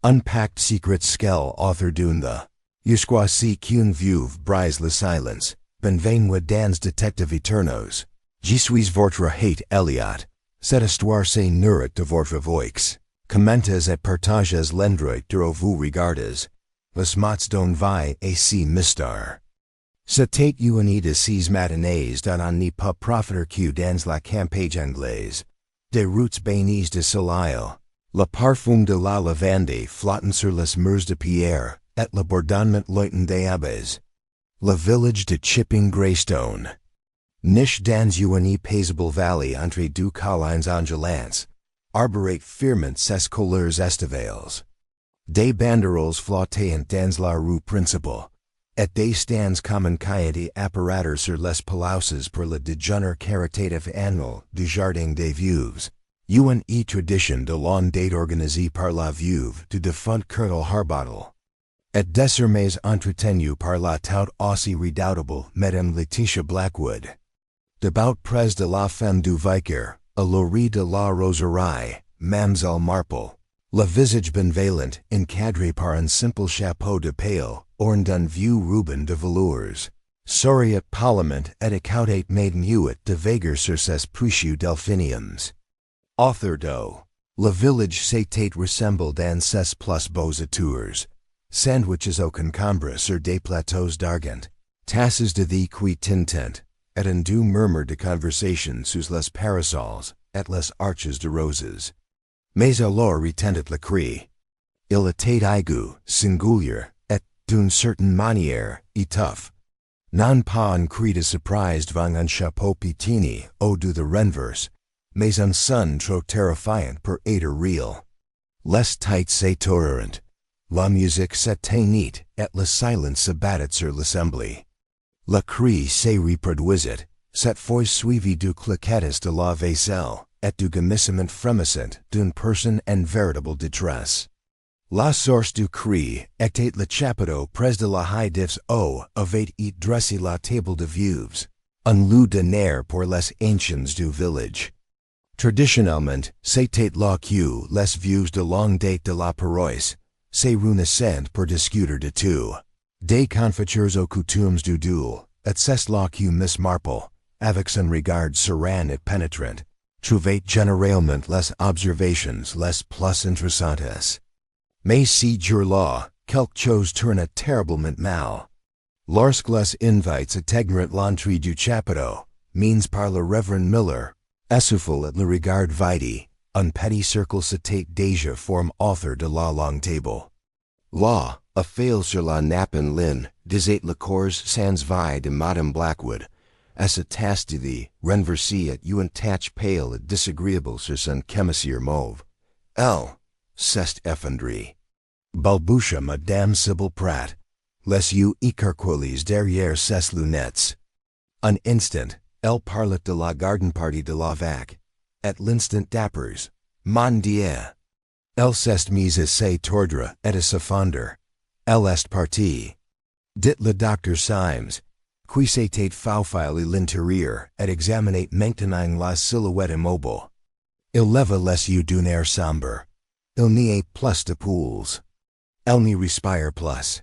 Unpacked secret skell author d'une the. Jusqu'à ce qu'une veuve brise le silence. Benvenue dans détective éternos. Je suis votre hate Eliot. Cette histoire se nourrit de votre voix. Commentez et partagez l'endroit de vous regardez. Les mots don vie et si mystère. C'était une de ces matinées dont on n'est pas profiter que dans la campagne anglaise. Des routes bénies de soleil. Le parfum de la lavande flottant sur les murs de pierre, et le bourdonnement lointain des abeilles. Le village de Chipping Greystone. Niche dans une paisible vallée entre deux collines ondulantes. Arborate firmament ses couleurs estivales. Des banderoles flottant dans la rue principale. Et des stands commun de apparatus sur les pelouses pour le déjeuner caritatif annuel du jardin des veuves. Une tradition de longue date organisée par la veuve du défunt Colonel Harbottle. Et désormais entretenue par la tout aussi redoutable Madame Laetitia Blackwood. Devout près de la femme du vicaire, à l'orée de la roseraie, Mademoiselle Marple. Le visage benevolent, encadré par un simple chapeau de paille, orné d'un vieux ruban de velours. Souriat poliment et écoutait Medenham de vaguer sur ses précieux delphiniums. Author do. Le village s'était ressemble dans ses plus beaux atours. Sandwiches au concombre sur des plateaux d'argent. Tasses de the qui tintent, et un doux murmure de conversation sous les parasols, et les arches de roses. Mais alors retentit le cri. Il était aigu, singulier, et, d'une certaine manière, étouffe. Non pas un cri de surprise devant un chapeau pitini au de renverse, mais un son trop terrifiant pour être réel. Les têtes s'étorrent. La musique s'éteignit, et le silence se battit sur l'assemblée. Le cri se reproduisit, cette fois suivi du claquetis de la vaisselle, et du gémissement frémissant d'une personne en véritable détresse. La source du cri était le chapiteau près de la haie d'Ifs où avait été dressée la table de veuves, un lieu d'honneur pour les anciens du village. Traditionnellement, c'était là que les veuves de longue date de la paroisse se réunissaient pour discuter de tout. Des confitures aux coutumes du duel, et c'est là que Miss Marple, avec son regard serein et pénétrant, trouvait généralement les observations les plus intéressantes. Mais ce jour-là, quelque chose tourna terriblement mal. Lorsque les invités atteignirent l'entrée du chapiteau, means par le révérend Miller, essoufflé et le regard vide, un petit cercle s'était déjà formé autour de la longue table. Là, affalé sur la nappe en lin, disait le corps sans vie de Madame Blackwood, à se tasse de the renversé et une tache pale et désagréable sur son camissière mauve. Elle s'est effondrée. Balbutia Madame Sybil Pratt, les yeux écarquillés derrière ses lunettes. Un instant, elle parlait de la garden party de la vac. At l'instant d'après, mon Dieu! Elle s'est mise à se tordre et à se fondre. Elle est partie. Dit le docteur Symes, qui s'était faufilé l'intérieur et examinait maintenant la silhouette immobile. Il leva les yeux d'un air sombre. Il n'y a plus de poules. Elle n'y respire plus.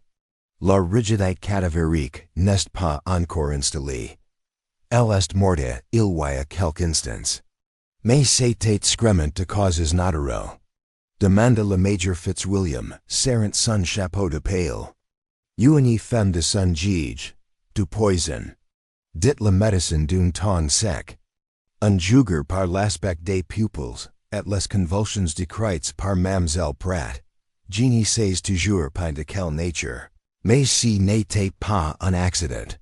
La rigidité cadavérique n'est pas encore installée. Elle est morte il y a quelques instants. Mais c'était scrément de causes naturelles. Demanda le Major Fitzwilliam, serrant son chapeau de paille. Une femme de son gige, du poison. Dit la médecine d'un ton sec. Un juger par l'aspect des pupils, et les convulsions décrites par Mademoiselle Pratt. Je ne sais toujours pas de quelle nature, mais si n'était pas un accident.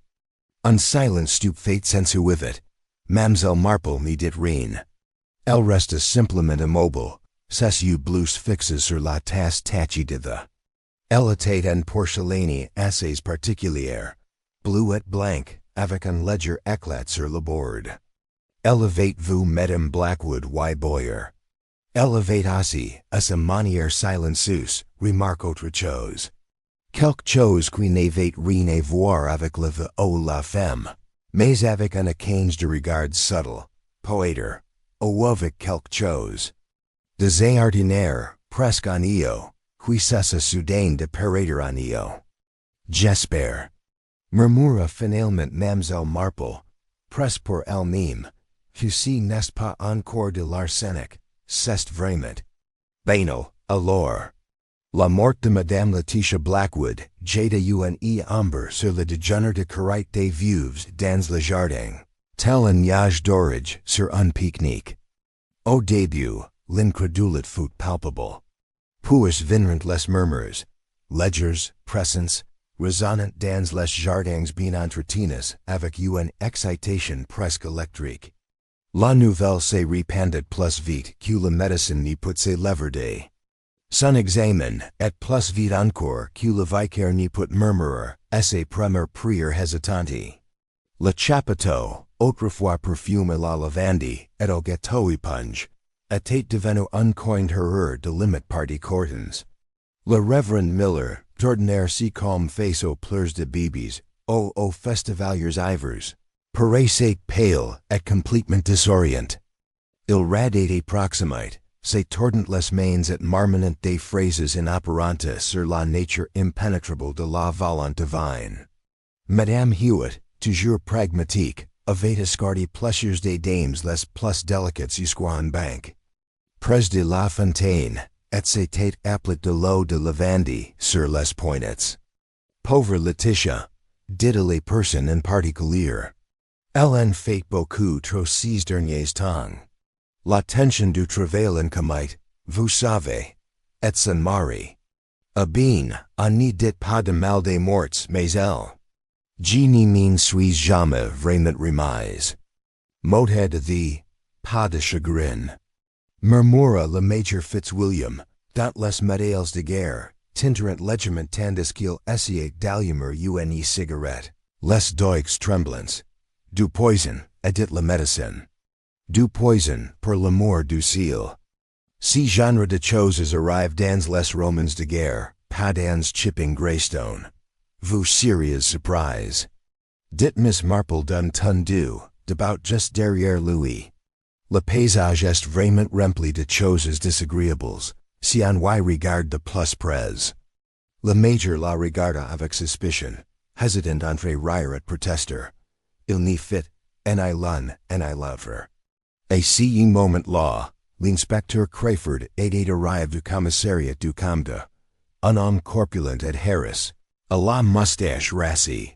Un silence stupéfait s'ensuivit. Mademoiselle Marple n'y dit rien. Elle resta simplement immobile, ses yeux bleus fixés sur la tasse tachée de the. Elle était en porcelaine assez particulière, bleu et blanc, avec un léger éclat sur le bord. Elle avait vu Madame Blackwood y boire. Elle avait aussi, à sa manière silencieuse, remarqué autre chose. Quelque chose qui n'avait rien à voir avec le veuve ou la femme, mais avec un échange de regards subtle, poète, ou avec quelque chose. Des ordinaires, presque ennuyeux, qui cessa soudain de parader en io. J'espère. Murmura finalement Mademoiselle Marple, presse pour elle-même, ceci n'est pas encore de l'arsenic, c'est vraiment. Banal, alors. La mort de Madame Laetitia Blackwood, jada une ombre sur le dégénère de caractère des veuves dans le jardin, tel un nuage d'orage sur un pique-nique. Au début, l'incrédulité fut palpable. Puis vinrent les murmures, légers, pressants, résonnant dans les jardins bien entretenus avec une excitation presque électrique. La nouvelle se répandit plus vite que la médecine n'y put se lever. Son examen et plus vite encore que le vicaire n'y put murmurer à ses premières prières hésitantes. Le chapiteau, autrefois parfumé à la lavande et au gâteau éponge, était devenu un coin d'horreur de limite par des courtins. Le révérend Miller, d'ordinaire si calme face aux pleurs de bébés, aux festivaliers ivres, paraissait pâle et complètement désorienté. Il radait et proximate, se tordant les mains et marmonnant des phrases inopérantes sur la nature impénétrable de la volonté divine. Madame Hewitt, toujours pragmatique, avait escarté plusieurs des dames les plus délicates jusqu'en banque. Près de la fontaine, et s'était appelé de l'eau de lavande sur les poignets. Pauvre Laetitia, dit-elle personne en particulier. Elle en fait beaucoup trop ces derniers temps. La tension du travail en comite, vous savez, et son mari. Eh bien, on n'y dit pas de mal des morts, mais elle. Je n'y m'en suis jamais vraiment remise. Motet de thee, pas de chagrin. Murmura le Major Fitzwilliam, dont les médailles de guerre, tinterent légèrement tandis qu'il essayait d'allumer une cigarette. Les doigts tremblants. Du poison, et dit la médecine. Du poison, pour l'amour du ciel. Si genre de choses arrive dans les romans de guerre, pas dans chipping Greystone. Vous seriez surprise. Dit Miss Marple d'un ton doux, d'abord juste derrière lui. Le paysage est vraiment rempli de choses désagréables, si on y regarde de plus près. Le major la regarda avec suspicion, hésitant entre rire et protester. Il n'y fit, and I love her. A si un moment-là, l'inspecteur Crayford était arrivé du commissariat du Camde, un homme corpulent et harassé, à la moustache rasée.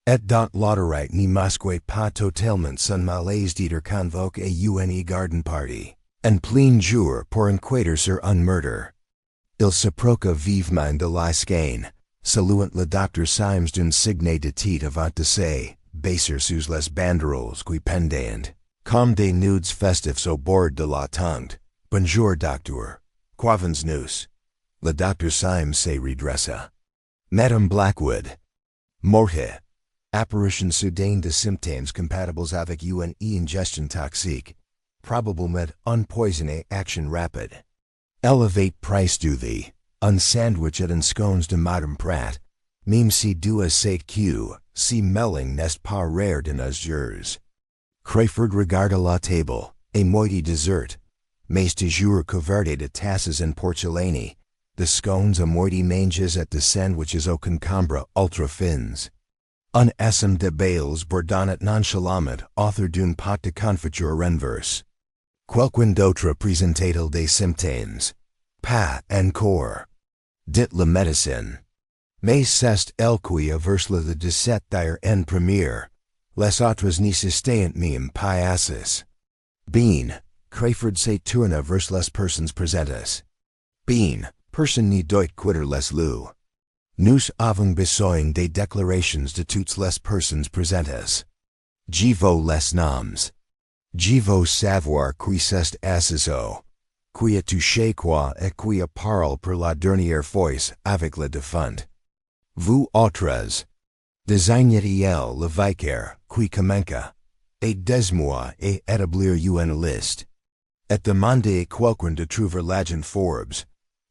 Et dont l'autorité ne masquait pas totalement son malaise d'être convoqué à une garden party, en plein jour pour enquêter sur un meurtre. Il s'approcha vivement de la scène, saluant le docteur Symes d'un signe de tête avant de se baisser sous les banderoles qui pendaient, comme des nudes festifs au bord de la tente. Bonjour docteur, qu'avons nous? Le docteur Symes se redressa. Madame Blackwood. Morte. Apparition soudaine de symptômes compatibles avec une ingestion toxique, probablement unpoisonné action rapide. Elevate price du thee, un sandwich et un scones de Madame Pratt, même si deux c'est que, si melling n'est pas rare de nos jours. Crayford regarda la table, et moitié dessert, mais toujours couverte de tasses en porcelaine, de scones à moitié manges et de sandwiches au concombre ultra fins. Un SM de bales bourdonnait nonchalamment author d'une pâte de confiture renverse. Quelqu'un d'autre présentait-il des symptômes? Pas encore. Dit la médecine. Mais c'est elle qui averse le 17 d'air en première. Les autres n'y sustaient même pas assez. Bien, Crayford se tourna vers les personnes présentes. Bien, personne n'y doit quitter les lieux. Nous avons besoin des déclarations de toutes les personnes présentes. Je veux les noms. Je veux savoir qui c'est assassin, qui a touché quoi et qui a parlé pour la dernière fois avec le défunt. Vous autres, désignez-il le vicaire qui commença, et dis-moi et établir une liste. Et demandez à quelqu'un de trouver l'agent Forbes.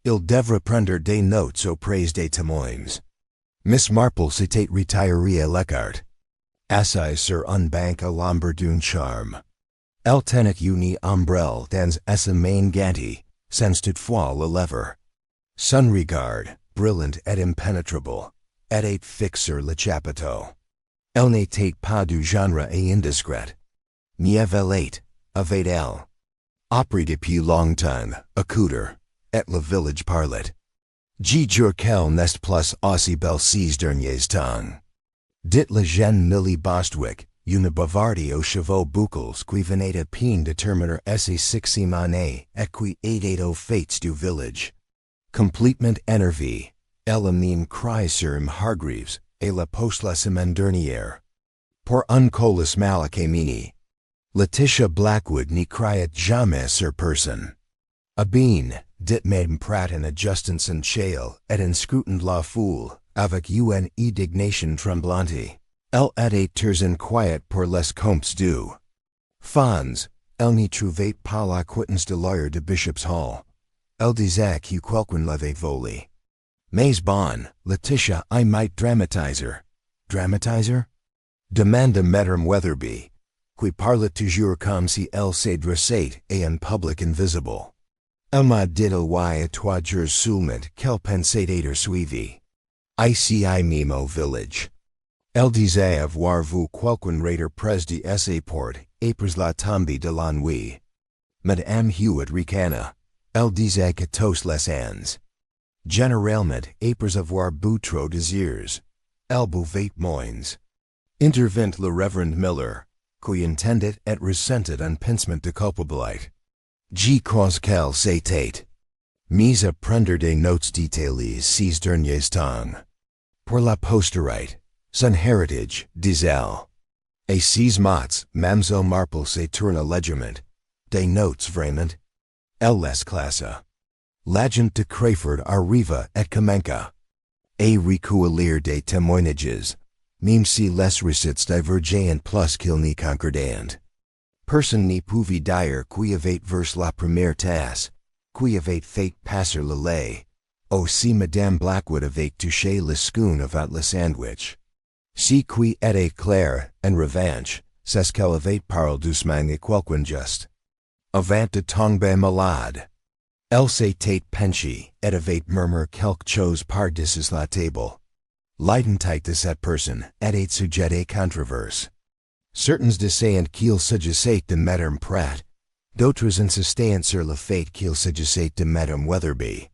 Il devra prendre des notes auprès des témoins. Miss Marple s'était retirée à l'écart, assise sur un banc à l'ombre d'un charme. Elle tenait une ombrelle dans sa main gantée, sans toutefois le lever. Sun regard, brilliant et impenetrable, et fixe sur le chapiteau. Elle n'était pas du genre et indiscrète. Nivelate, avec elle. Appris depuis longtemps, accoutre, et le village parlet. Je jure qu'elle n'est plus aussi belle ces derniers temps. Dit la jeune Millie Bostwick, une bavarde aux cheveux boucles qui venait à peine de terminer ses 6e année et qui aidait aux fêtes du village. Complètement énervée, elle a mis cri sur M. Hargreaves et la poste la semaine dernière. Pour un colis malacamini. Laetitia Blackwood n'y criait jamais sur personne. A bien, dit Madame Pratt en adjustant son châle et en scrutant la foule, avec une indignation tremblante. Elle était très inquiète pour les comptes du fonds. Elle n'y trouvait pas la quittance de l'air de Bishop's Hall. Elle disait que quelqu'un l'avait volé. Mais bon, Laetitia, I might dramatiser. Dramatiser? Demanda Madame Weatherby, qui parlait toujours comme si elle s'adressait à un public invisible. Elle m'a dit à 3 jours seulement qu'elle pensait être suivie. Ici même au village. Elle disait avoir vu quelqu'un rater près de sa porte après la tombée de la nuit. Medenham Heath ricana. Elle disait que tous les ans. Généralement après avoir bu trop désirs. Elle buvait moins. Intervint le Reverend Miller, qui intendait et ressentait un pincement de culpabilité. Je crois qu'elle s'était mise à prendre des notes détaillées ces derniers temps. Pour la postérité, son héritage, disait-elle. Et ces mots, Mademoiselle Marple se tourna légèrement. Des notes vraiment. Elle les classa. L'agent de Crayford arriva et commença. Et recueillir des témoignages. Même si les recettes divergeaient plus qu'ils n'y concordant. Personne n'y pouvait dire qui avait versé la première tasse, qui avait fait passer le lait, ou si Madame Blackwood avait touché le scone avant le sandwich. Si qui était clair, en revanche, c'est qu'elle avait parlé doucement à quelqu'un juste. Avant de tomber malade. Elle s'était penchée et avait murmuré quelque chose par-dessus la table. L'identité de cette personne était sujet à controverse. Certains disaient qu'il s'agissait de Madame Pratt, d'autres insistaient sur le fait qu'il s'agissait de Madame Weatherby.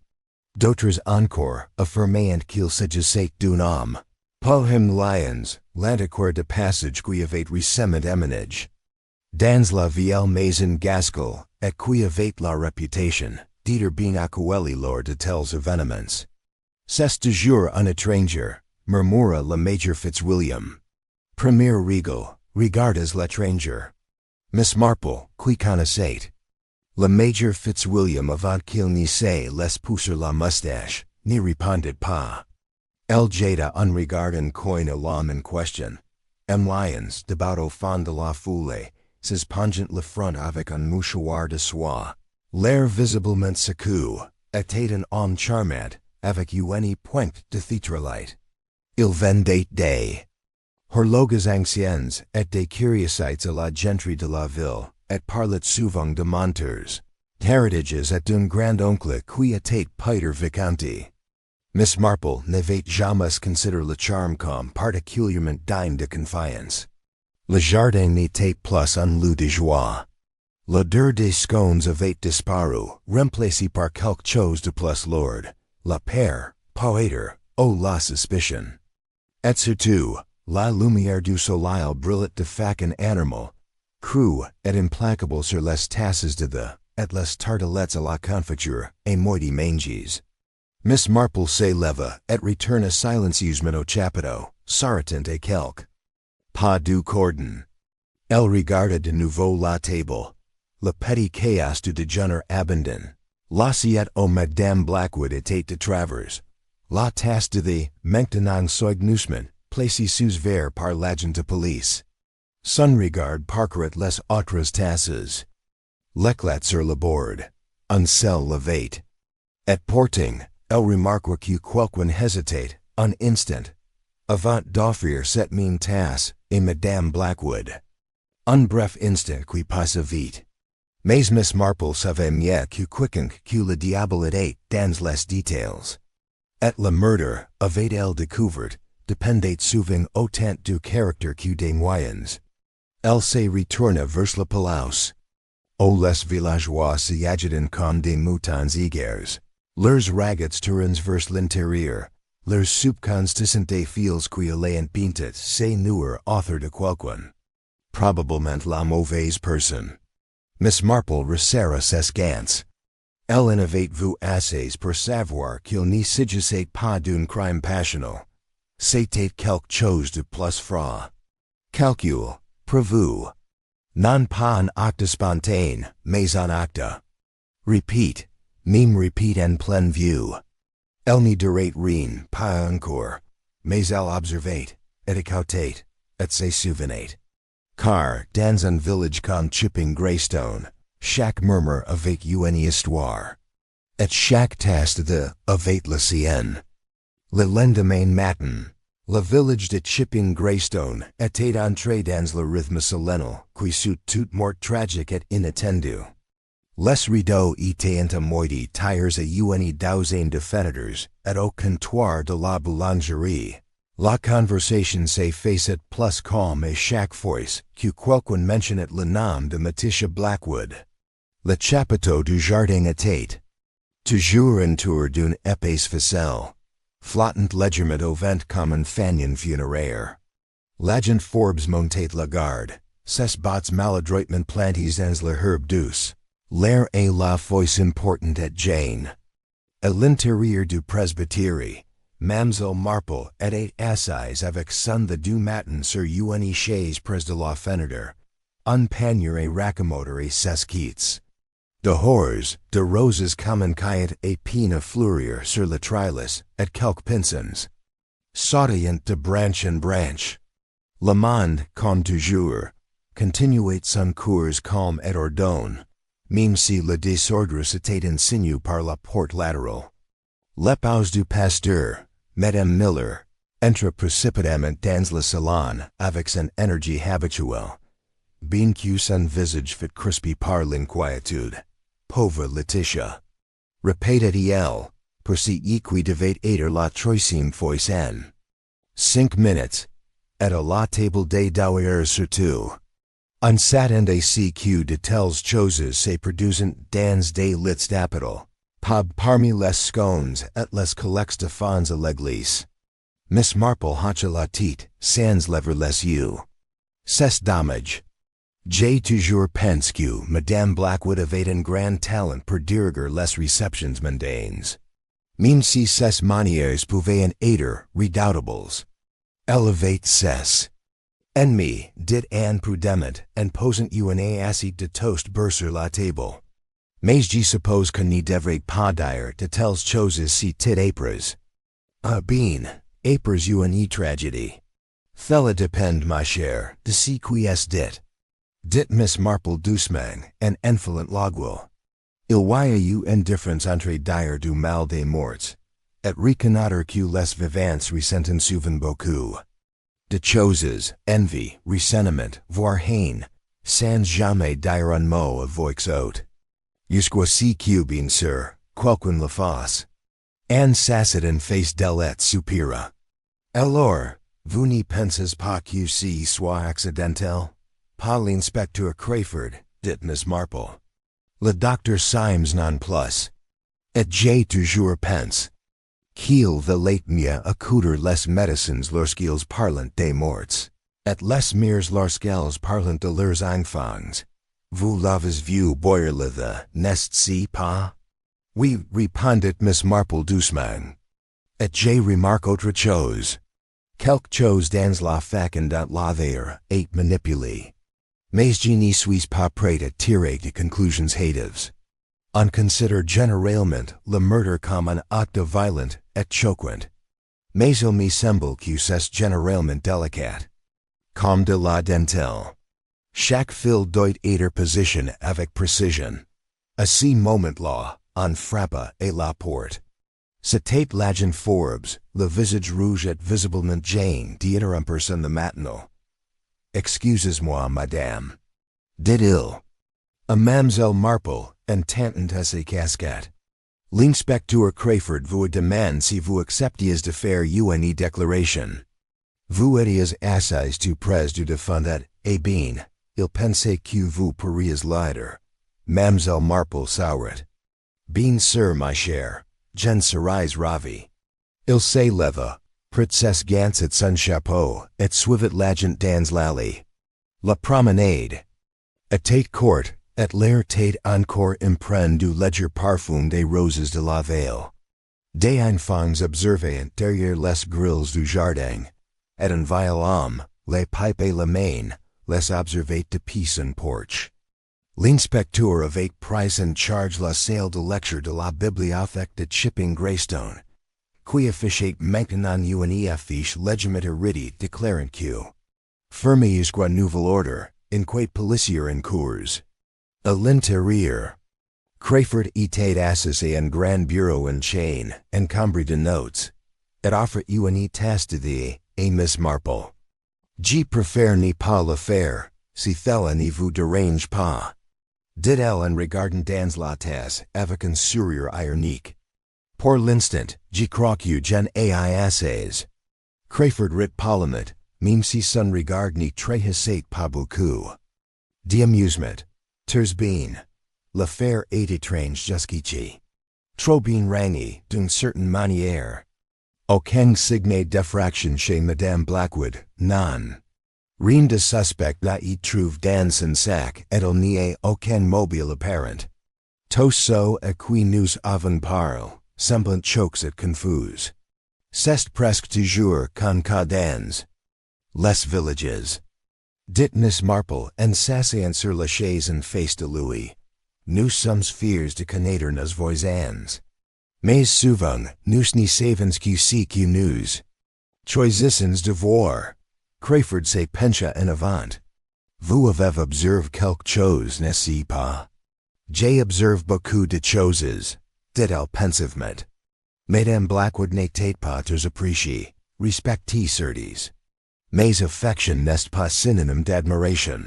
D'autres encore affirmaient qu'il s'agissait d'un homme. Paul Lyons, l'antiquaire de passage qui avait récemment emménagé dans la vieille maison Gaskell et qui avait la réputation d'être bien accueilli lors de tels événements. C'est toujours un étranger, murmura le Major Fitzwilliam. Premier règle, regardez l'étranger. Miss Marple, qui connaissait. Le Major Fitzwilliam avant qu'il n'y se laisse pousser la moustache, n'y répondait pas. Elle jeta un regard en coin à l'homme en question. M. Lyons, debout au fond de la foule, s'espongent le front avec un mouchoir de soie. L'air visiblement secou, était un homme charmant, avec une pointe de theatrolite. Il vendait des horloges anciennes et des curiosités à la gentry de la ville, et parlait souvent de monteurs, heritages et d'un grand-oncle qui était Peter Visconti. Miss Marple n'avait jamais considéré le charme comme particulièrement digne de confiance. Le jardin n'était plus un lieu de joie. L'odeur des scones avait disparu, remplacé par quelque chose de plus lourd, la peur, peut-être, ou la suspicion. Et surtout, la lumière du soleil brillait de façon animale, crue et implacable sur les tasses de thé, et les tartelettes à la confiture, et moitié manges. Miss Marple s'éleva et retourna silencieusement au chapiteau, s'arrêtant à quelque pas du cordon. Elle regarda de nouveau la table. Le petit chaos du déjeuner abandonné. L'assiette où Madame Blackwood était de travers. La tasse de thé, maintenant soigneusement, placée sous verre par l'agent de police. Son regard parcourait les autres tasses. L'éclat sur le bord. Un seul levait. Et porting, elle remarqua que quelqu'un hésitait, un instant, avant d'offrir cette même tasse à Madame Blackwood. Un bref instant qui passa vite. Mais Miss Marple savait mieux que quiconque que le diable était dans les détails. Et le murder, avait-elle découvert, dépendait souvent autant du caractère que des moyens. Elle se retourna vers le palais. Oh, les villageois s'y agitaient comme des moutons égars. Leurs ragots tournent vers l'intérieur. Leurs subconscients des fils qui allaient pinter se nouer author de quelqu'un. Probablement la mauvaise personne. Miss Marple resserra ses gants. Elle en avait vu assez pour savoir qu'il n'y s'agissait pas d'un crime passionnel. C'était quelque chose de plus froid. Calcul, prévu. Non pas un acte spontané, mais un acte. Repeat, même repeat en pleine vue. Elle n'y dirait rien, pas encore, mais elle observait, et écoutait, et se souvenait. Car, dans un village comme Chipping Greystone, chaque murmure avait une histoire. Et chaque tasse avait la sienne. Le lendemain matin, le village de Chipping Greystone était entré dans le rythme solennel qui sut tout mort tragique et inattendu. Les rideaux étaient moitis tires à une douzaine de fenêtres, et au comptoir de la boulangerie. La conversation se faisait plus calme à chaque fois que quelqu'un mentionnait le nom de Letitia Blackwood. Le chapiteau du jardin était toujours entouré d'une épaisse ficelle, flottant légèrement au vent comme un fanion funéraire. L'agent Forbes montait la garde, ses bottes maladroitement plantés dans la herbe douce. L'air et la voix importante et Jane. À l'intérieur du presbytéry, Mademoiselle Marple était assise avec son the du matin sur une chaise près de la fenêtre, un panier et raccommodeur et ses kits. Dehors, de roses comme caillant et pin à fleurir sur le trellis, et quelques pinsons. Sautillant de branche en branche. Le monde, comme toujours, continuait son cours calme et ordonné. Même si le désordre s'était insinué par la porte latérale. L'épouse du pasteur, Madame Miller, entra précipitamment dans le salon avec son énergie habituelle. Bien que son visage fut crispé par l'inquiétude. Pauvre Letitia. Répétait-elle, pour ce qui devait être la troisième fois en 5 minutes, et à la table des douceurs surtout. On s'attendait que de telles choses se produisent dans des lits d'hôpital, pas parmi les scones et les collects de fonds à l'église. Miss Marple hocha la tête, sans lever les yeux. C'est dommage. J'ai toujours pensé que Madame Blackwood avait un grand talent pour diriger les réceptions mondaines. Même si ses manières pouvaient en être redoutables. Elle avait ses ennemis, dit Anne prudemment, en posant une assiette de toast beurre sur la table. Mais je suppose qu'on n'y devrait pas dire de telles choses si tit épres. Ah bien, épres une tragédie. Cela dépend, ma chère, de ce qui est dit. Dit Miss Marple doucement, en enfilant l'aiguille. Il y a eu une différence entre dire du mal des morts, et reconnaître que les vivants ressentent souvent beaucoup. De choses, envie, ressentiment, voire haine, sans jamais dire un mot à voix haute. Jusqu'à ce que bien sûr, quelqu'un le fasse. Anne s'assit en face d'elle et soupira. Alors, vous n'y pensez pas que ce soit accidentel? Pas l'inspecteur Crayford, dit Miss Marple. Le docteur Symes non plus. Et j'ai toujours pensé qu'il valait mieux accouder les médecins lorsqu'ils parlent des morts, et les mères lorsqu'elles parlent de leurs enfants. Vous l'avez vu boire le thé, n'est-ce pas? Oui, répondit Miss Marple doucement. Et j'ai remarqué autre chose. Quelque chose dans la façon dont la verre est manipulée. Mais je n'y suis pas prêt à tirer de conclusions hâtives. On considère généralement le meurtre comme un acte violent et choquant. Mais il me semble que c'est généralement délicat. Comme de la dentelle. Chaque fil doit être positionné avec précision. À ce moment-là, on frappa à la porte. C'était l'agent Forbes, le visage rouge et visiblement gêné d'interrompre son the matinal. Excusez-moi, madame, dit-il. A Mademoiselle Marple, and tantant esse casquette. L'inspecteur Crayford vous demande si vous acceptiez de faire une déclaration. Vous étiez assis tout près du défunt, et bien, il pensait que vous pourriez l'aider. Mademoiselle Marple sourit. Bien sûr, ma chère, je serais ravie. Il se leva, princesse gansett son chapeau, et suivit l'agent dans l'allée. La promenade. Était courte, et l'air était encore imprégné du léger parfum des roses de la veille. Des enfants observaient derrière les grilles du jardin, et un vieil homme, les pipes et la main, les observait depuis son porche. L'inspecteur avait pris en charge la salle de lecture de la bibliothèque de Chipping Greystone, qui affichait maintenant une affiche légèrement déclarant que fermé jusqu'à nouvel ordre, inquiet policier en cours. À l'intérieur, Crayford était assis à un grand bureau en chaîne, encombré de notes, et offre une tasse de thé à Miss Marple. Je préfère ne pas le faire, si cela ne vous dérange pas, dit-elle en regardant dans la tasse avec un sourire ironique. Pour l'instant, je crois que je n'ai assez. Crayford rit poliment, même si son regard ne trahissait pas beaucoup d'amusement. Ters bien. L'affaire est étrange jusqu'ici. Trop bien rangé, d'une certaine manière. Aucun signe d'effraction chez Madame Blackwood, non. Rien de suspect n'a y trouve dans son sac, et il n'y a aucun mobile apparent. Tout ce à qui nous avons parlé, semblant choques et confus. C'est presque toujours qu'un cas dans les villages. Dit Miss Marple en s'asseyant sur la chaise en face de lui. Nous sommes fiers de connaître nos voisins. Mais souvent, nous ne savons que ce que nous choisissons de voir. Crayford se pencha en avant. Vous avez observé quelque chose, n'est-ce pas? J'ai observé beaucoup de choses, dit-elle pensivement. Madame Blackwood n'était pas très appréciée, respectée certes. Mais affection n'est pas synonyme d'admiration.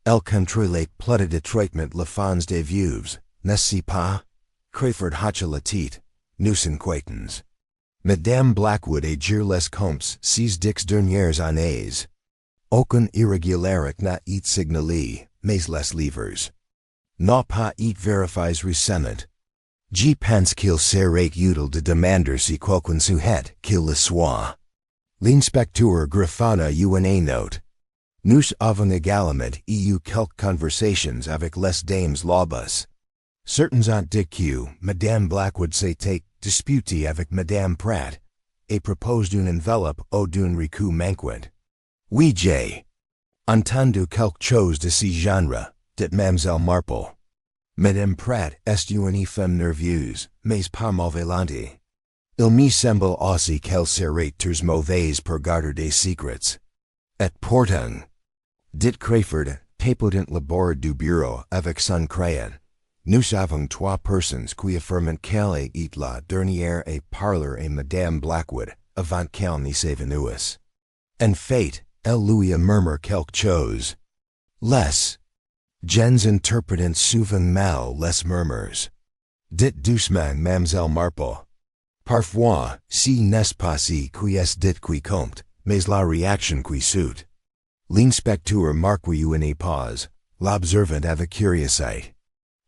Elle contrôlait plus de traitement les fans des veuves, n'est-ce pas? Crayford hocha la tête. Nous inquiétons. Madame Blackwood a géré les comptes ces 10 dernières années. Aucune irrégularité n'a été signalée, mais les livres n'a pas été vérifiés récemment. Je pense qu'il serait utile de demander si quelqu'un souhaite qu'il le soit. L'inspecteur griffonna une note. Nous avons également eu quelques conversations avec les dames là-bas. Certains ont dit que Madame Blackwood s'était disputée avec Madame Pratt, et propose d'une enveloppe ou d'un recoup manquant. Oui, j'ai entendu quelque chose de ce genre, dit Mademoiselle Marple. Madame Pratt est une femme nerveuse, mais pas malveillante. Il me semble aussi qu'elle serait très mauvaise pour garder des secrets. Et pourtant, dit Crayford, tapotant le bord du bureau avec son crayon, nous avons 3 personnes qui affirment qu'elle est la dernière à parler à Madame Blackwood avant qu'elle ne s'évanouisse. En fait, elle lui a murmuré quelque chose. Les gens interprètent souvent mal les murmures. Dit doucement Mademoiselle Marple. Parfois, si n'est pas si qui est dit qui compte, mais la réaction qui suit. L'inspecteur marqua une pause, l'observant avec curiosité.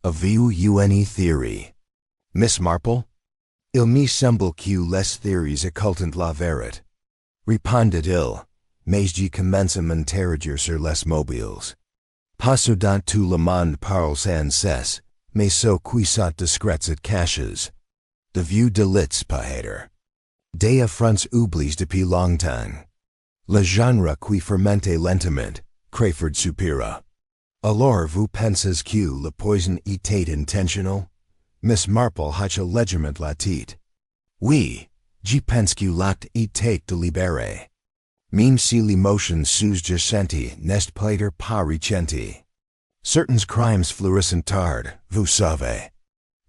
Avez-vous une théorie? Miss Marple? Il me semble que les théories occultent la vérité. Répondit-il, mais je commence à m'interroger sur les mobiles. Pas dans tout le monde parle sans cesse, mais ceux qui sont discrets et cachés. De vieux délits peut-être. Des affronts oubliés depuis longtemps. Le genre qui fermente lentement, Crayford soupira. Alors vous pensez que le poison était intentionnel? Miss Marple hocha légèrement la tête. Oui, je pense que l'acte était délibéré. Même si l'émotion sous-jacente n'est peut-être pas récente. Certains crimes fleurissent tard, vous savez.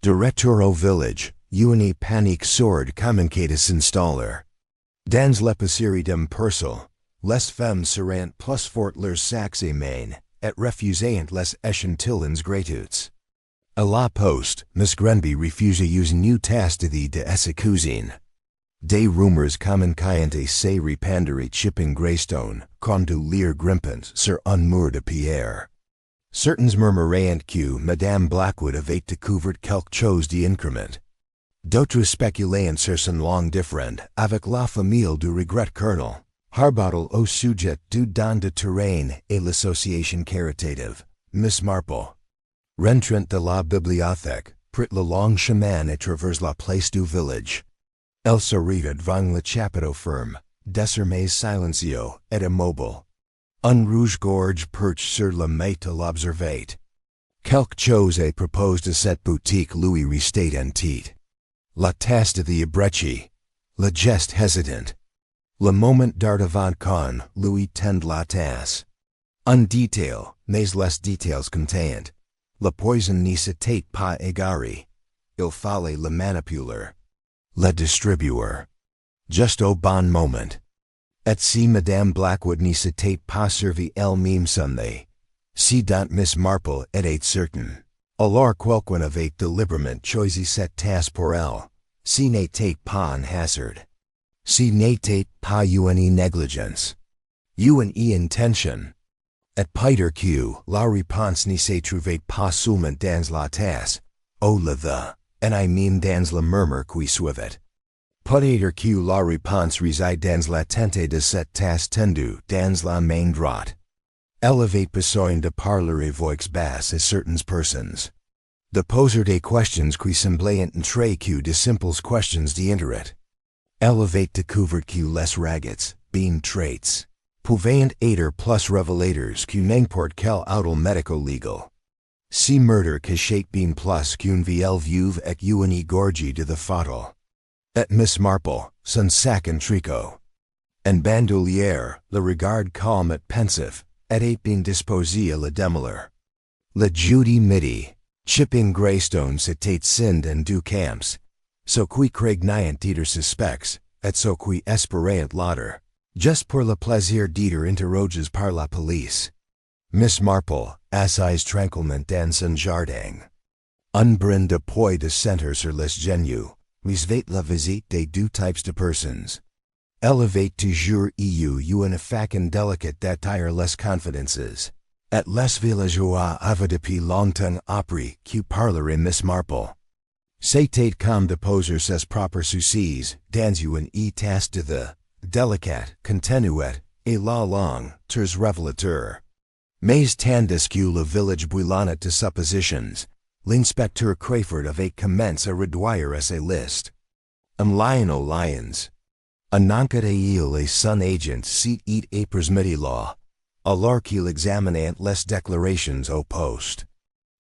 De retour au village, une panique sourde commençait à s'installer. Dans l'épicerie d'un percel, les femmes seront plus fortes leurs sacs et mains, et refusant les échantillons gratuits. À la poste, Miss Grenby refuse une new tasse de sa cousine. Des rumeurs communicant se répandre chipping Greystone, quand de lire grimpant sur un mur de pierre. Certains murmurant que Madame Blackwood avait découvert quelque chose d'incrément. D'autres spéculant sur son long différend avec la famille du regret Colonel. Harbottle au sujet du don de terrain et l'association caritative, Miss Marple. Rentrant de la bibliothèque, prit le long chemin et traverse la place du village. Elle s'arrêta devant le chapiteau ferme, désormais silencieux et immobile. Un rouge-gorge perche sur le mât l'observait. Quelque chose est proposé de cette boutique lui restait en tête. La tasse de Abrechi, le geste hésitant. Le moment d'ardevant quand lui tend la tasse. Un détail, mais les détails containent. Le poison n'était pas égaré. Il fallait le manipuler. Le distribuer. Just au bon moment. Et si Madame Blackwood n'était pas servie elle-même Sunday. Si dont Miss Marple était certain. Alors quelqu'un avait délibérément choisi cette tasse pour elle. Si n'était pas un hasard. Si n'était pas une négligence. Une intention. Et Peter que la réponse ne se trouvait pas seulement dans la tasse. Oh la the, and I mean dans le murmure qui suivait. Peut-être que la réponse réside dans l'attente de cette tasse tendue dans la main droite. Elle avait besoin de parler à voix basse à certaines personnes. De poser des questions qui semblaient entrer que de simples questions d'intérêt. Elle avait découvert que les raggets, bien traits, pouvaient être plus révélateurs que n'importe quel autre médico-légal. Si murder cachait bien plus qu'une vieille veuve et une égorgée de the fatal. Et Miss Marple, son sac en tricot. En bandoulière, le regard calme et pensif, était bien disposé à le démolir. Le jeudi midi, chipping Greystone s'était scindé en deux camps. So qui craignant d'être suspects, et so qui espérant l'autre, juste pour le plaisir d'être interrogés par la police. Miss Marple, assise tranquillement dans son jardin. Un brin de poil de centre sur les genoux, recevait la visite des deux types de personnes. Elle avait toujours eu une façon délicate d'attirer les confidences. Et les villageois avaient depuis longtemps appris que parlerait Miss Marple. C'était comme de poser ses propres soucis dans une tasse de the délicate, continuette, et la langue, très révélateur. Mais tandis que le village boulonnait de suppositions, l'inspecteur Crayford avait commencé à réduire sa liste. Un lion aux lions. Un enquête il et son agent sit et après midi là, alors qu'il examinait les déclarations au poste.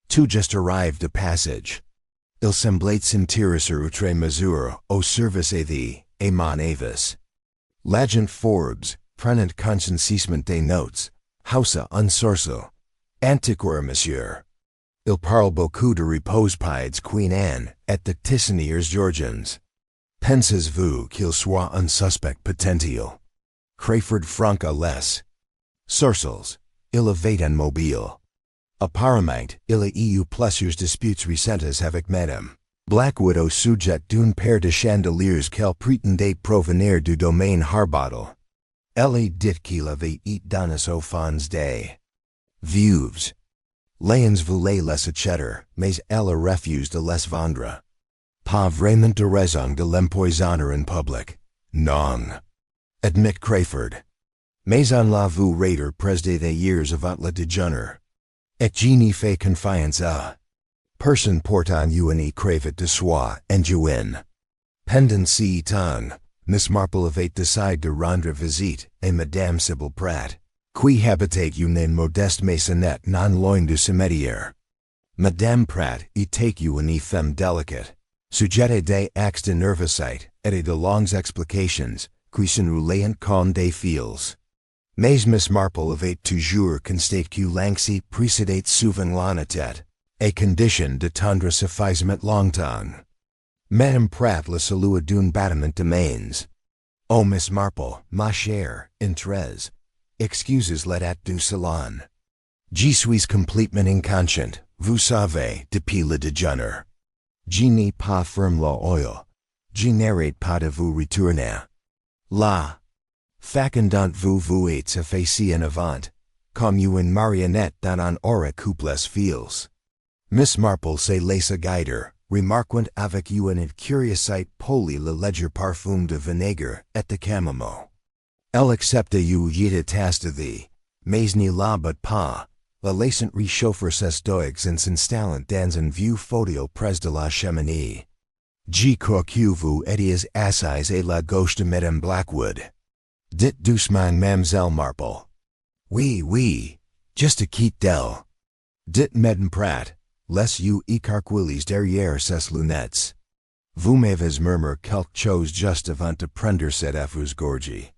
Tout juste arrive de passage. Il semblait s'intéresser outre mesure au service et mon avis. L'agent Forbes, prenant conscientisement des notes, haussa un sourcil. Antiquaire, monsieur. Il parle beaucoup de repose-pieds Queen Anne et de tisaniers Georgians. Pensez-vous qu'il soit un suspect potentiel? Crayford franca les sourcils. Il avait un mobile. Apparemment, il a eu plusieurs disputes récentes avec Madame Blackwood au sujet d'une paire de chandeliers qu'elle prétendait provenir du domaine Harbottle. Elle a dit qu'il avait été donné aux fonds des veuves. Lions voulaient les acheter, mais elle a refusé de les vendre. Pas vraiment de raison de l'empoisonner en public. Non. Admit Crayford. Mais on l'a vu raider près des years avant le déjeuner. Et je n'y fais confiance à personne portant une cravate de soie en juin. Pendant ce temps, Miss Marple avait décidé de rendre visite à Madame Sybil Pratt, qui habitait une modeste maisonnette non loin du cimetière. Madame Pratt était une femme délicate, sujette des actes de nervosité et de longues explications, qui s'enroulaient comme des fils. Mais Miss Marple avait toujours constaté que l'anxiété précédait souvent l'honnêteté, et condition d'attendre suffisamment longtemps. Madame Pratt le salua d'un battement de mains. Oh Miss Marple, ma chère, entrez. Excuses l'état du salon. Je suis complètement inconscient, vous savez, depuis le déjeuner. Je n'ai pas ferme l'oeil. Je n'arrête pas de vous retourner. La façon dont vous êtes effacé en avant, comme une marionnette dans un aura couple fils. Miss Marple se laissa guider, remarquant avec une curiosité polie le léger parfum de vinaigre et de camomille. Elle accepta une tasse de thé, mais n'y la but pas. La laissant réchauffer ses doigts en s'installant dans un vieux fauteuil près de la cheminée. Je crois que vous étiez assise à la gauche de Madame Blackwood. Dites doucement Mademoiselle Marple. Oui, oui, juste à quitte d'elle. Dites Madame Pratt, les yeux écarquillés derrière ses lunettes. Vous m'avez murmuré quelque chose juste avant de prendre cette affreuse gorgée.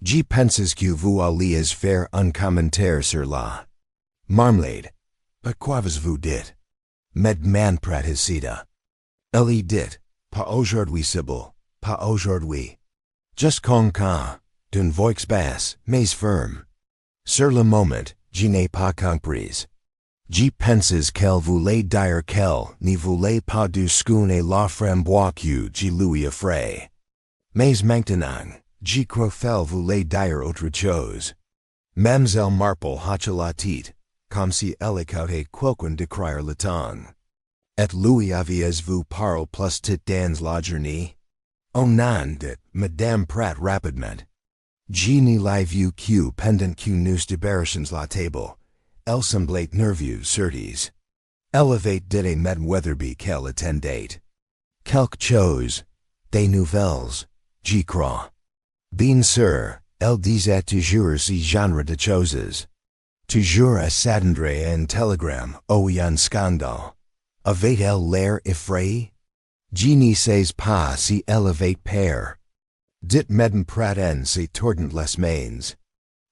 Je pense que vous alliez faire un commentaire sur la marmelade. But qu'avez-vous dit? Madame Pratt hésita. Elle y dit, pas aujourd'hui Sybil, pas aujourd'hui. Just qu'un, d'une voix basse, mais ferme. Sur le moment, je n'ai pas compris. Je pense qu'elle voulait dire qu'elle ne voulait pas du scone et la framboise que je lui offrais. Mais maintenant, je crois qu'elle voulait dire autre chose. Mademoiselle Marple hocha la tête, comme si elle écoutait quelqu'un décrire le temps. Et lui aviez-vous parlé plus tôt dans la journée? Oh non, dit Madame Pratt rapidement. Je ne l'ai vu que pendant que nous débarrassons la table. Elle semblait nerveuse certes. Elle avait dit à Madame Weatherby qu'elle attendait quelque chose, des nouvelles, je crois. Bien sûr, elle disait toujours ce genre de choses. Toujours à s'attendre à un télégramme ou un scandale. Avait-elle l'air effrayée? Je ne sais pas si elle avait peur. Dit Madame Pratt en se tordant les mains.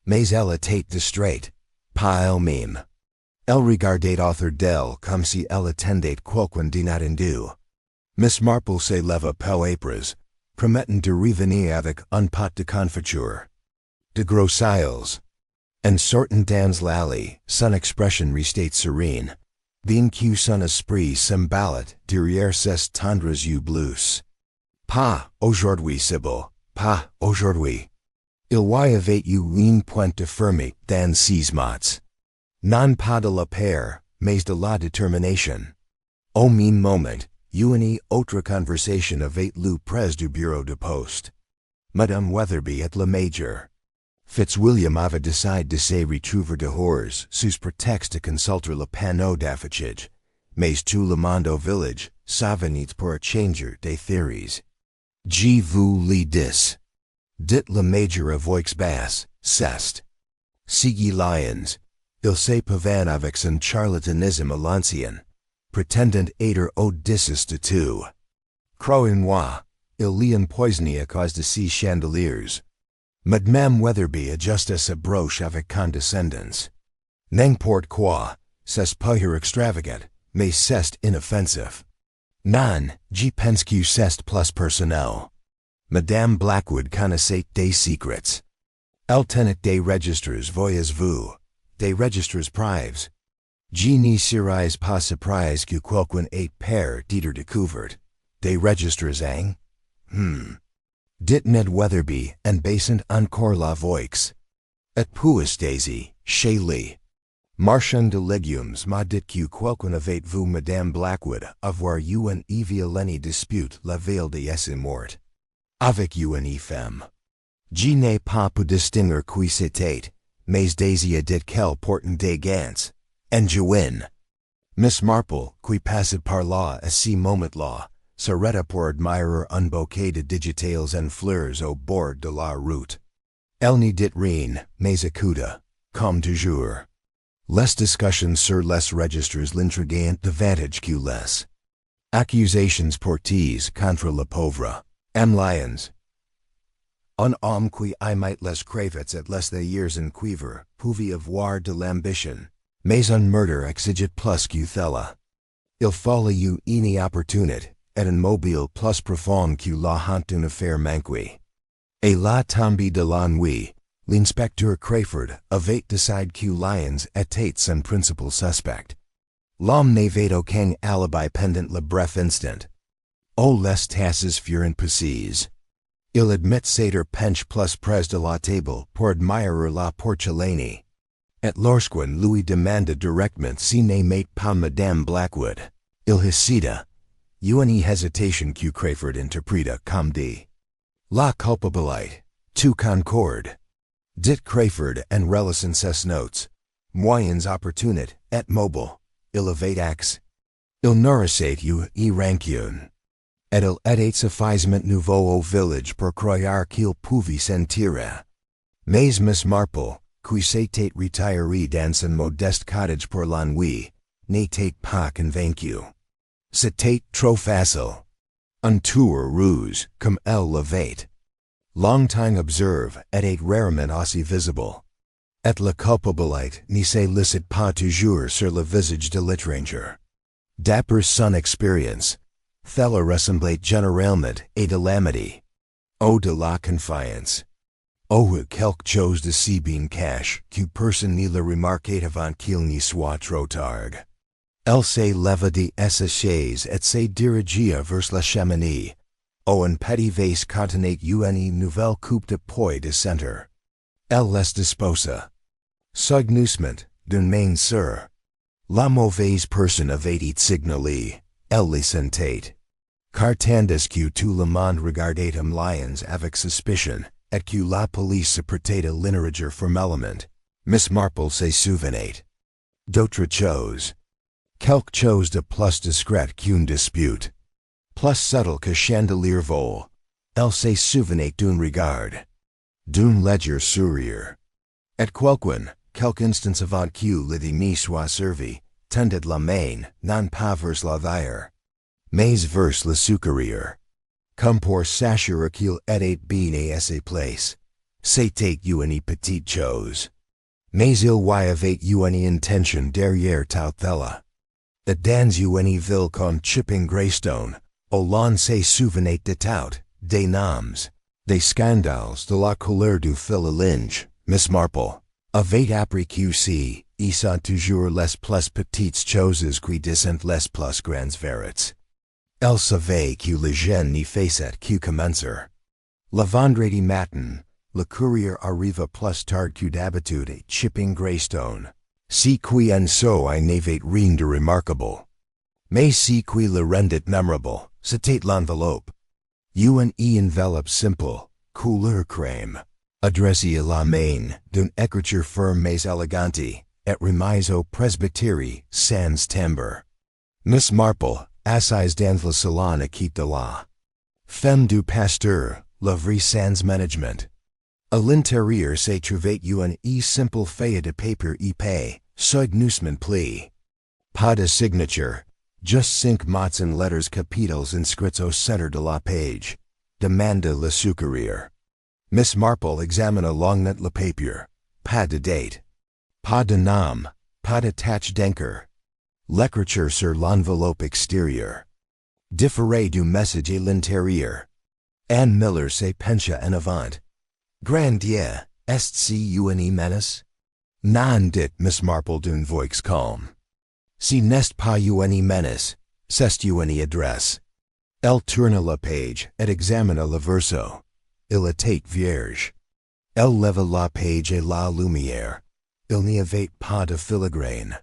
Mais elle était distraite, pas elle-même. Elle regardait autour d'elle comme si elle attendait quelqu'un d'inattendu. Miss Marple se leva peu après, promettant de revenir avec un pot de confiture. De gros cils. En sortant dans l'allée, son expression restait serene. Bien que son esprit s'emballait derrière ses tendres yeux bleus. Pas aujourd'hui, Sybil, pas aujourd'hui. Il y avait eu une pointe fermée dans ses mots. Non pas de la peur, mais de la détermination. Au même moment, une autre conversation avait lieu près du bureau de poste. Madame Weatherby et le major. Fitzwilliam avait décidé de se retrouver dehors sous prétexte de consulter le panneau d'affichage, mais tout le monde au village s'avenait pour changer des théories. Je vous le dis. Dit le major à voix basse, c'est. Sigui Lyons, il se pavane avec son charlatanisme à l'ancien, prétendant être au-dessus de tout. Croyez-moi, il l'y empoisonné à cause de ces chandeliers. Madame Weatherby adjusta sa broche avec condescendance. N'importe quoi, c'est pas extravagant, mais c'est inoffensif. Non, je pense que c'est plus personnel. Madame Blackwood connaissait des secrets. Elle tenait des registres, voyez-vous, des registres privés. Je ne serais pas surprise que quelqu'un ait peur d'être découvert. Des registres, hein? Dit Ned Weatherby, en baissant encore la voix. Et puis Daisy, chez lui. Marchand de légumes m'a dit que quelqu'un avait vu Madame Blackwood avoir eu une violente dispute la veille de sa mort. Avec une femme. Je n'ai pas pu distinguer qui c'était, mais Daisy a dit qu'elle portait des gants. En juin. Miss Marple, qui passait par là à ce moment-là, s'arrêta pour admirer un bouquet de digitales en fleurs au bord de la route. Elle ne dit rien, mais écouta, comme toujours. Les discussions sur les registres l'intriguaient davantage que les accusations portées contre le pauvre M. Lyons. Un homme qui aimait les cravats et les théières en cuivre pouvait avoir de l'ambition, mais un meurtre exigeait plus que cela. Il fallait une opportunité, et un mobile plus profond que la honte d'une affaire manquée. Et la tombée de la nuit, l'inspecteur Crayford, avait decide que lions étaient un principal suspect. L'homme n'avait aucun alibi pendant le bref instant. Oh, les tasses furent précises. Il admit s'être penché plus près de la table pour admirer la porcelaine. Et lorsqu'un lui demanda directement si n'aimait pas Madame Blackwood, il hésita. Une hésitation que Crayford interpréta comme dit. La culpabilité, tout concorde. Dit Crayford en relissant ses notes. Moyens opportunes et mobile, il avait axe. Il nourrissait rancune. Et il était suffisamment nouveau au village pour croire qu'il pouvait s'en tirer. Mais Miss Marple, qui s'était retirée dans son modeste cottage pour l'ennui, n'était pas convaincue. C'était trop facile. Un tour ruse, comme elle l'avait longtemps observe, était rarement aussi visible. Et la culpabilité ne se licite pas toujours sur le visage de l'étranger. D'après son expérience, cela ressemblait généralement à de l'amitié, ou de la confiance, ou à quelque chose de si bien caché que personne ne le remarquait avant qu'il n'y soit trop tard. Elle se leva de sa chaise et se dirigia vers la cheminée, où un petit vase contenait une nouvelle coupe de pois de centre. Elle les disposa. Soigneusement, d'une main sur. La mauvaise personne avait été signalée, elle les sentait. Car tandis que tout le monde regardait un lions avec suspicion, et que la police se prêtait à l'interroger formellement, Miss Marple se souvenait d'autre chose. Quelque chose de plus discret qu'une dispute. Plus subtle que chandelier vol, elle se souvenait d'un regard. D'un léger sourire. Et quelque instance avant que l'idée n'y soit servie, tendait la main, non pas vers la veille, mais vers le secourir. Comme pour s'assurer qu'il était bien à sa place. C'était une petite chose. Mais il y avait une intention derrière tout cela. Et dans une ville comme Chipping Greystone, où l'on se souvenait de tout, des noms, des scandales de la couleur du fil à linge, Miss Marple avait appris que si, y sont toujours les plus petites choses qui descendent les plus grandes vérités. Elle savait que les gens n'y faisaient que commencer. Le vendredi matin, le courrier arriva plus tard que d'habitude à Chipping Greystone. Si qui en soit n'avait rien de remarquable. Mais si qui le rendait mémorable, c'était l'enveloppe. Une enveloppe simple, couleur crème, adressée à la main, d'une écriture ferme mais élégante, et remise au presbytéry sans timbre. Miss Marple, assise dans le salon équipe de la femme du pasteur, la vraie sans management. À l'intérieur se trouvait une simple feuille de papier épais, soigneusement plié. Pas de signature, just 5 mots en lettres capitales inscrites au centre de la page. Demanda le secourir. Miss Marple examina longtemps le papier. Pas de date. Pas de nom, pas de tache d'encre. L'écriture sur l'enveloppe extérieure. Différé du message à l'intérieur. Anne Miller se pencha en avant. Grand Dieu, est-ce une menace? Non, dit Miss Marple d'une voix calme. Si n'est pas une menace, c'est une adresse. Elle tourna la page et examina le verso. Il était vierge. Elle leva la page et la lumière. Il n'y avait pas de filigrane.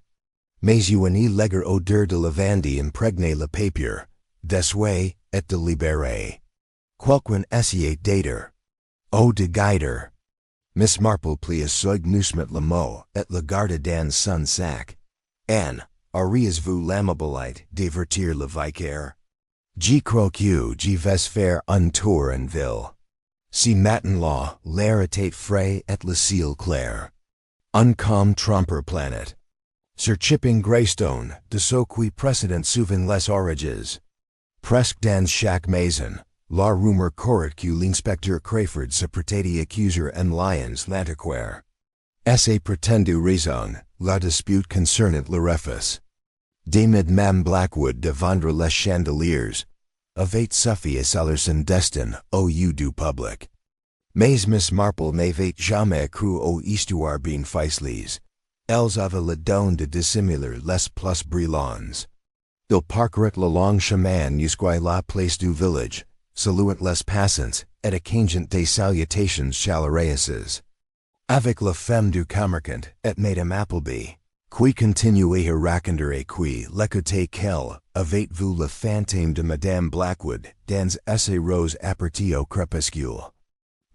Mais une légère odeur de lavande imprégnait le papier, d'essuie et de libéré. Quelqu'un essayait d'aider. Oh, de guider. Miss Marple plia soigneusement le mot et le garda dans son sac. Anne, auriez-vous l'amabilité d'avertir le vicaire? Je crois que je vais faire un tour en ville. Si matin-là, l'air était frais et le ciel clair. Un calme tromper planet. Sur Chipping Greystone, de ce qui précédent souvent les orages. Presque dans chaque maison, la rumeur courait que l'inspecteur Crayford se prêtait à accuser en lions l'antiquaire. À sa prétendue raison, la dispute concernait le refuge. De Medenham Blackwood de vendre les chandeliers, avait suffi à salir son destin au lieu du public. Mais Miss Marple n'avait jamais cru aux histoires bien ficelées. Elles avaient le don de dissimuler les plus brillants. Il parcourait le long chemin jusqu'à la place du village, saluant les passants, et échangeant des salutations chaleureuses. Avec la femme du commerçant, et Madame Appleby, qui continuait à raconter qui l'écoutait qu'elle avait vu le fantôme de Madame Blackwood dans ses roses aperties au crépuscule.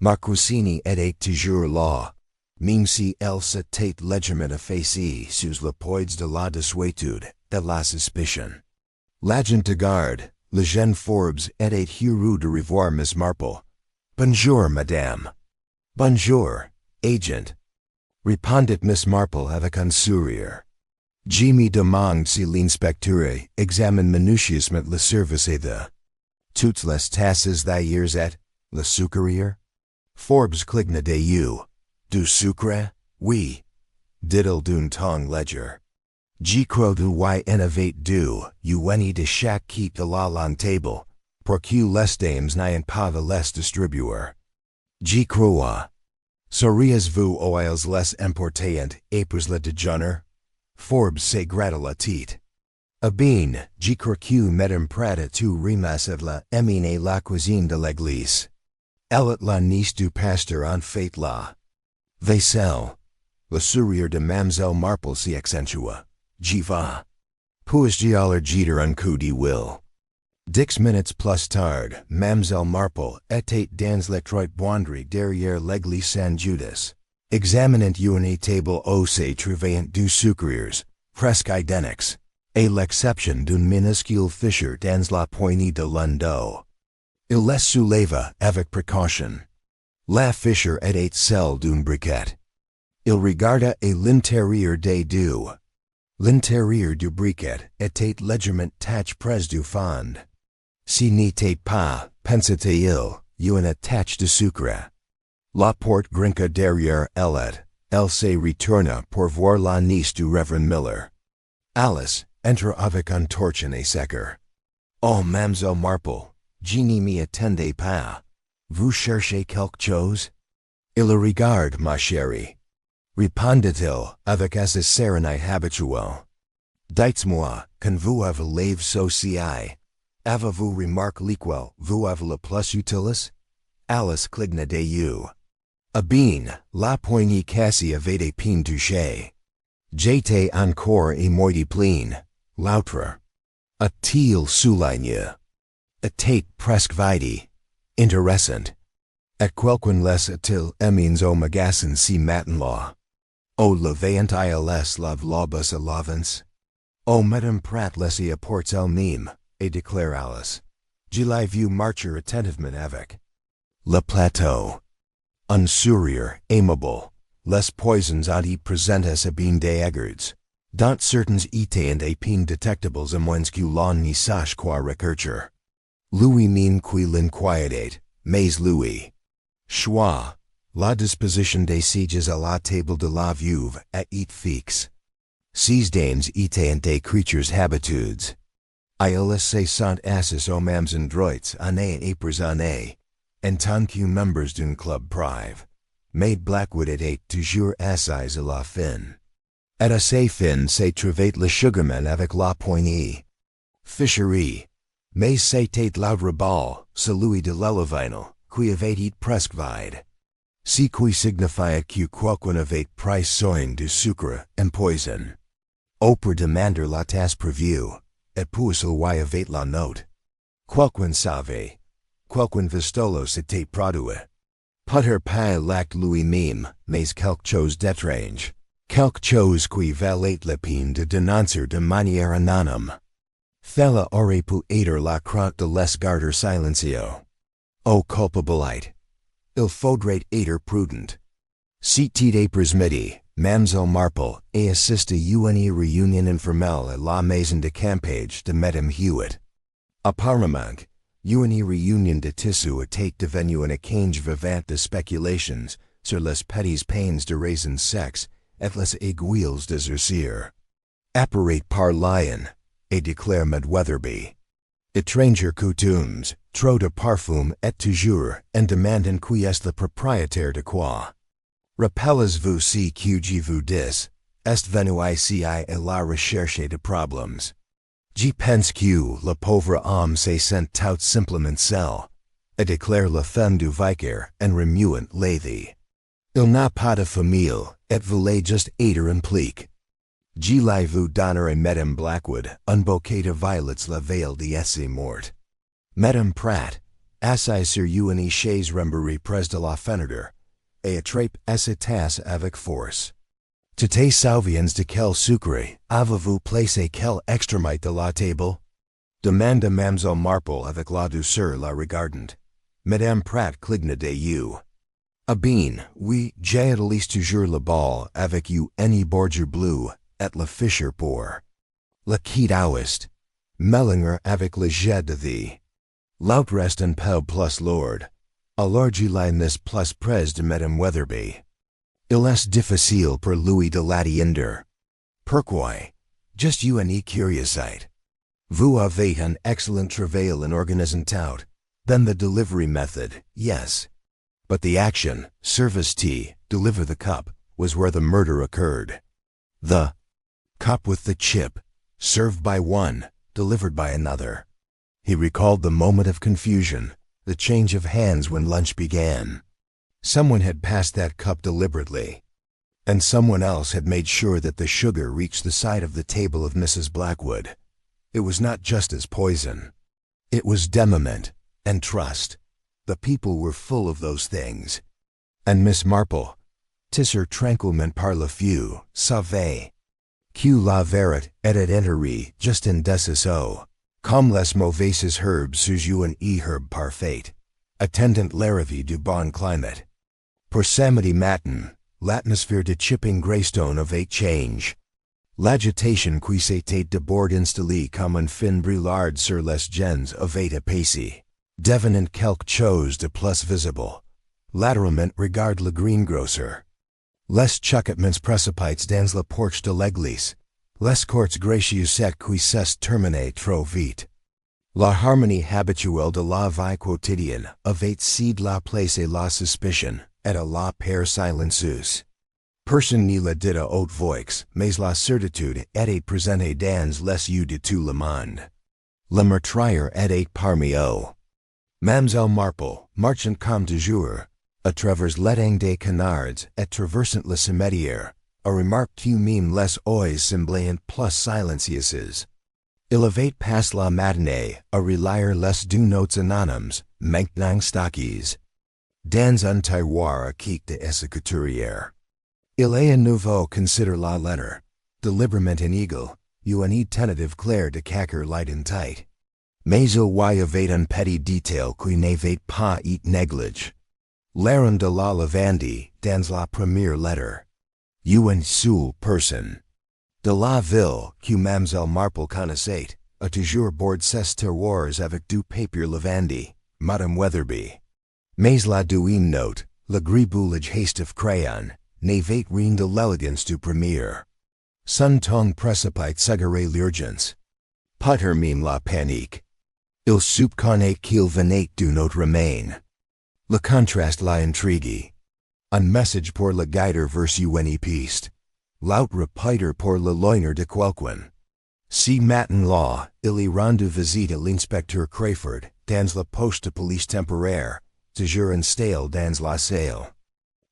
Ma cousine était toujours là, même si elle s'était légèrement effacée sous le poids de la désuétude, de la suspicion. L'agent de garde, le jeune Forbes, était heureux de revoir Miss Marple. Bonjour, madame. Bonjour, agent. Répondit Miss Marple avec un sourire. Je me demande si l'inspecteur examine minutieusement le service de toutes les tasses d'ailleurs et le sucrerie. Forbes cligna des yeux. Du sucre? Oui. Dit-il d'un ton léger. Je crois que y en avait deux, une de chaque qui de la long table, pour que les dames n'aient pas de les distribuer. Je crois. Seriez-vous aux les importantes après le déjeuner? Forbes se gratta la tête. Eh bien, je crois que Madame Pratt tu remas et la émine la cuisine de l'église. Elle est la nièce du pasteur en fait la vaisselle. Le sourire de Mademoiselle Marple s'y accentua. J'y vais. Puis-je aller jeter un coup d'huile? 10 minutes plus tard, Mademoiselle Marple était dans l'étroite boinderie derrière l'église Saint-Judas, examinant une table où se trouvaient deux sucriers, presque identiques, à l'exception d'une minuscule fissure dans la poignée de l'un d'eau. Il les souleva avec précaution. La fissure était celle d'un briquet. Il regarda à l'intérieur des deux. L'intérieur du briquet était légèrement taché près du fond. Si n'était pas, pensa-t-il, une tache de sucre. La porte grinca derrière elle se retourna pour voir la nièce du Reverend Miller. Alice entra avec un torche et secker. Oh, Mademoiselle Marple, je ne m'y attendais pas. Vous cherchez quelque chose? Il le regarde, ma chérie. Répondit-il avec sa sérénité habituelle. Dites-moi, quand vous avez lève sociae, avez-vous remarqué lequel vous avez le plus utilis? Alice cligna des yeux. Eh bien, la poignée cassée avait épine touchée. J'étais encore et moitié pleine, l'autre. A-t-il souligné? Était presque vide. Intéressant. Et quelqu'un les a-t-il émis au magasin si matin-là? O levant ils la globus à l'avance? O Madame Pratt les y apporte elle-même, et déclare Alice. Je l'ai vu marcher attentivement avec le plateau. Un sourire aimable. Les poisons à y présentes à bien des égards. Dans certains étaient à peine détectables à moins que l'on n'y sache quoi rechercher. Louis mine qui l'inquiétait, mais Louis. Choix. La disposition des sièges à la table de la veuve est fixe. Ces dames étaient des creatures habitudes. Elles se sont assises aux mêmes endroits année après année, en tant que membres d'un club privé. Mais Blackwood était toujours assise à la fin. Et à ses fins se trouvait le sugarman avec la poignée. Ficherie. Mais c'était l'autre bal, celui de l'Elevinal, qui avait été presque vide. Ce qui signifiait que quelqu'un avait pris soin du sucre en poison. Pour demander la tasse prévue, et puis il y avait la note. Quelqu'un savait. Quelqu'un vistolo s'était produit. Potter pas l'acte lui-même, mais quelque chose d'étrange. Quelque chose qui valait la peine de dénoncer de manière anonyme. Fella aurait pu être la crotte de les garder silencio. O culpabilité. Il faudrait être prudent. C'était après midi, Mademoiselle Marple a assisté à une réunion informelle à la maison de campage de Medenham Heath. Apparemment, une réunion de tissu était devenue un échange vivant de spéculations sur les petits pains de raisin sexe et les aiguilles de zircire. Apparait par lion, et déclare Mad Weatherby. Étranger coutumes, trop de parfum et toujours, and demande en qui est le propriétaire de quoi. Rappelez-vous si que je vous dis, est venu ici à la recherche de problèmes. Je pense que le pauvre homme se sent tout simplement seul, et déclare la femme du vicaire en remuant l'évi. Il n'a pas de famille, et voulait juste être impliqué. Je l'ai vu donner à Madame Blackwood un bouquet de violets la veille de sa mort. Madame Pratt, assise sur une chaise rembourrée près de la fenêtre, et attrape sa tasse avec force. Te souviens de quel sucre avez-vous placé quelle extrémité de la table? Demanda Mademoiselle Marple avec la douceur la regardant. Madame Pratt cligna des yeux. Ah bien, oui, j'ai toujours le bal avec une border bleue, et le fisher pour. Le quitte ouest. Mellinger avec le jet de vie. L'autre reste un peu plus lourd. Alors je l'ai mis plus près de Madame Weatherby. Il est difficile pour lui de l'atteindre. Pourquoi? Just une curiosité. Vous avez un excellent travail in organising tout. Then the delivery method, yes. But the action, service tea, deliver the cup, was where the murder occurred. The cup with the chip, served by one, delivered by another. He recalled the moment of confusion, the change of hands when lunch began. Someone had passed that cup deliberately, and someone else had made sure that the sugar reached the side of the table of Mrs. Blackwood. It was not just as poison. It was démement and trust. The people were full of those things. And Miss Marple, tisser tranquillement par le feu, savait que la vérité était enterrée just in dessus eau, comme les mauvaises herbes sous une herbe parfaite, attendant l'arrivée du bon climat. Pour samedi matin, l'atmosphère de chipping greystone avait change. L'agitation qui s'était d'abord installée comme un fin brûlard sur les gens avait apaisé, devenant quelque chose de plus visible. Latéralement regarde le greengrocer. Les chuchotements précipitent dans la porche de l'église. Les courtes gracieusettes qui s'est terminées trop vite. La harmonie habituelle de la vie quotidienne avait cédé la place à la suspicion et à la peur silencieuse. Personne ne le dit à haute voix, mais la certitude était présente dans les yeux de tout le monde. Le meurtrier était parmi eux. Mademoiselle Marple, marchant comme toujours, à travers l'étang des canards et traversant le cimetière, a remarqué même les oies semblant plus silencieuses. Il avait passé la matinée à relire les deux notes anonymes, maintenant stockées. Dans un tiroir à quitte de sa couturière. Il est à nouveau considéré la lettre, delibrement inégal, une tentative claire de cacher l'identité. Mais il y avait un petit détail qui n'avait pas été négligé. L'air de la lavandie dans la première lettre. Une seule personne. De la ville que Mademoiselle Marple connaissait, a toujours bord ses tiroirs avec du papier lavandie, Madame Weatherby. Mais la deuxième note, le griboulage hastif crayon, n'avait rien de l'élégance du premier. Son ton précipite suggérait l'urgence. Peut-être même la panique. Il soupçonnait qu'il venait d'une autre main. Le contraste l'a intrigué. Un message pour le guider vers une piste. L'autre repeater pour le loiner de quelqu'un. Si matin-là, il y rendu visite à l'inspecteur Crayford, dans le poste de police temporaire, toujours installé dans la salle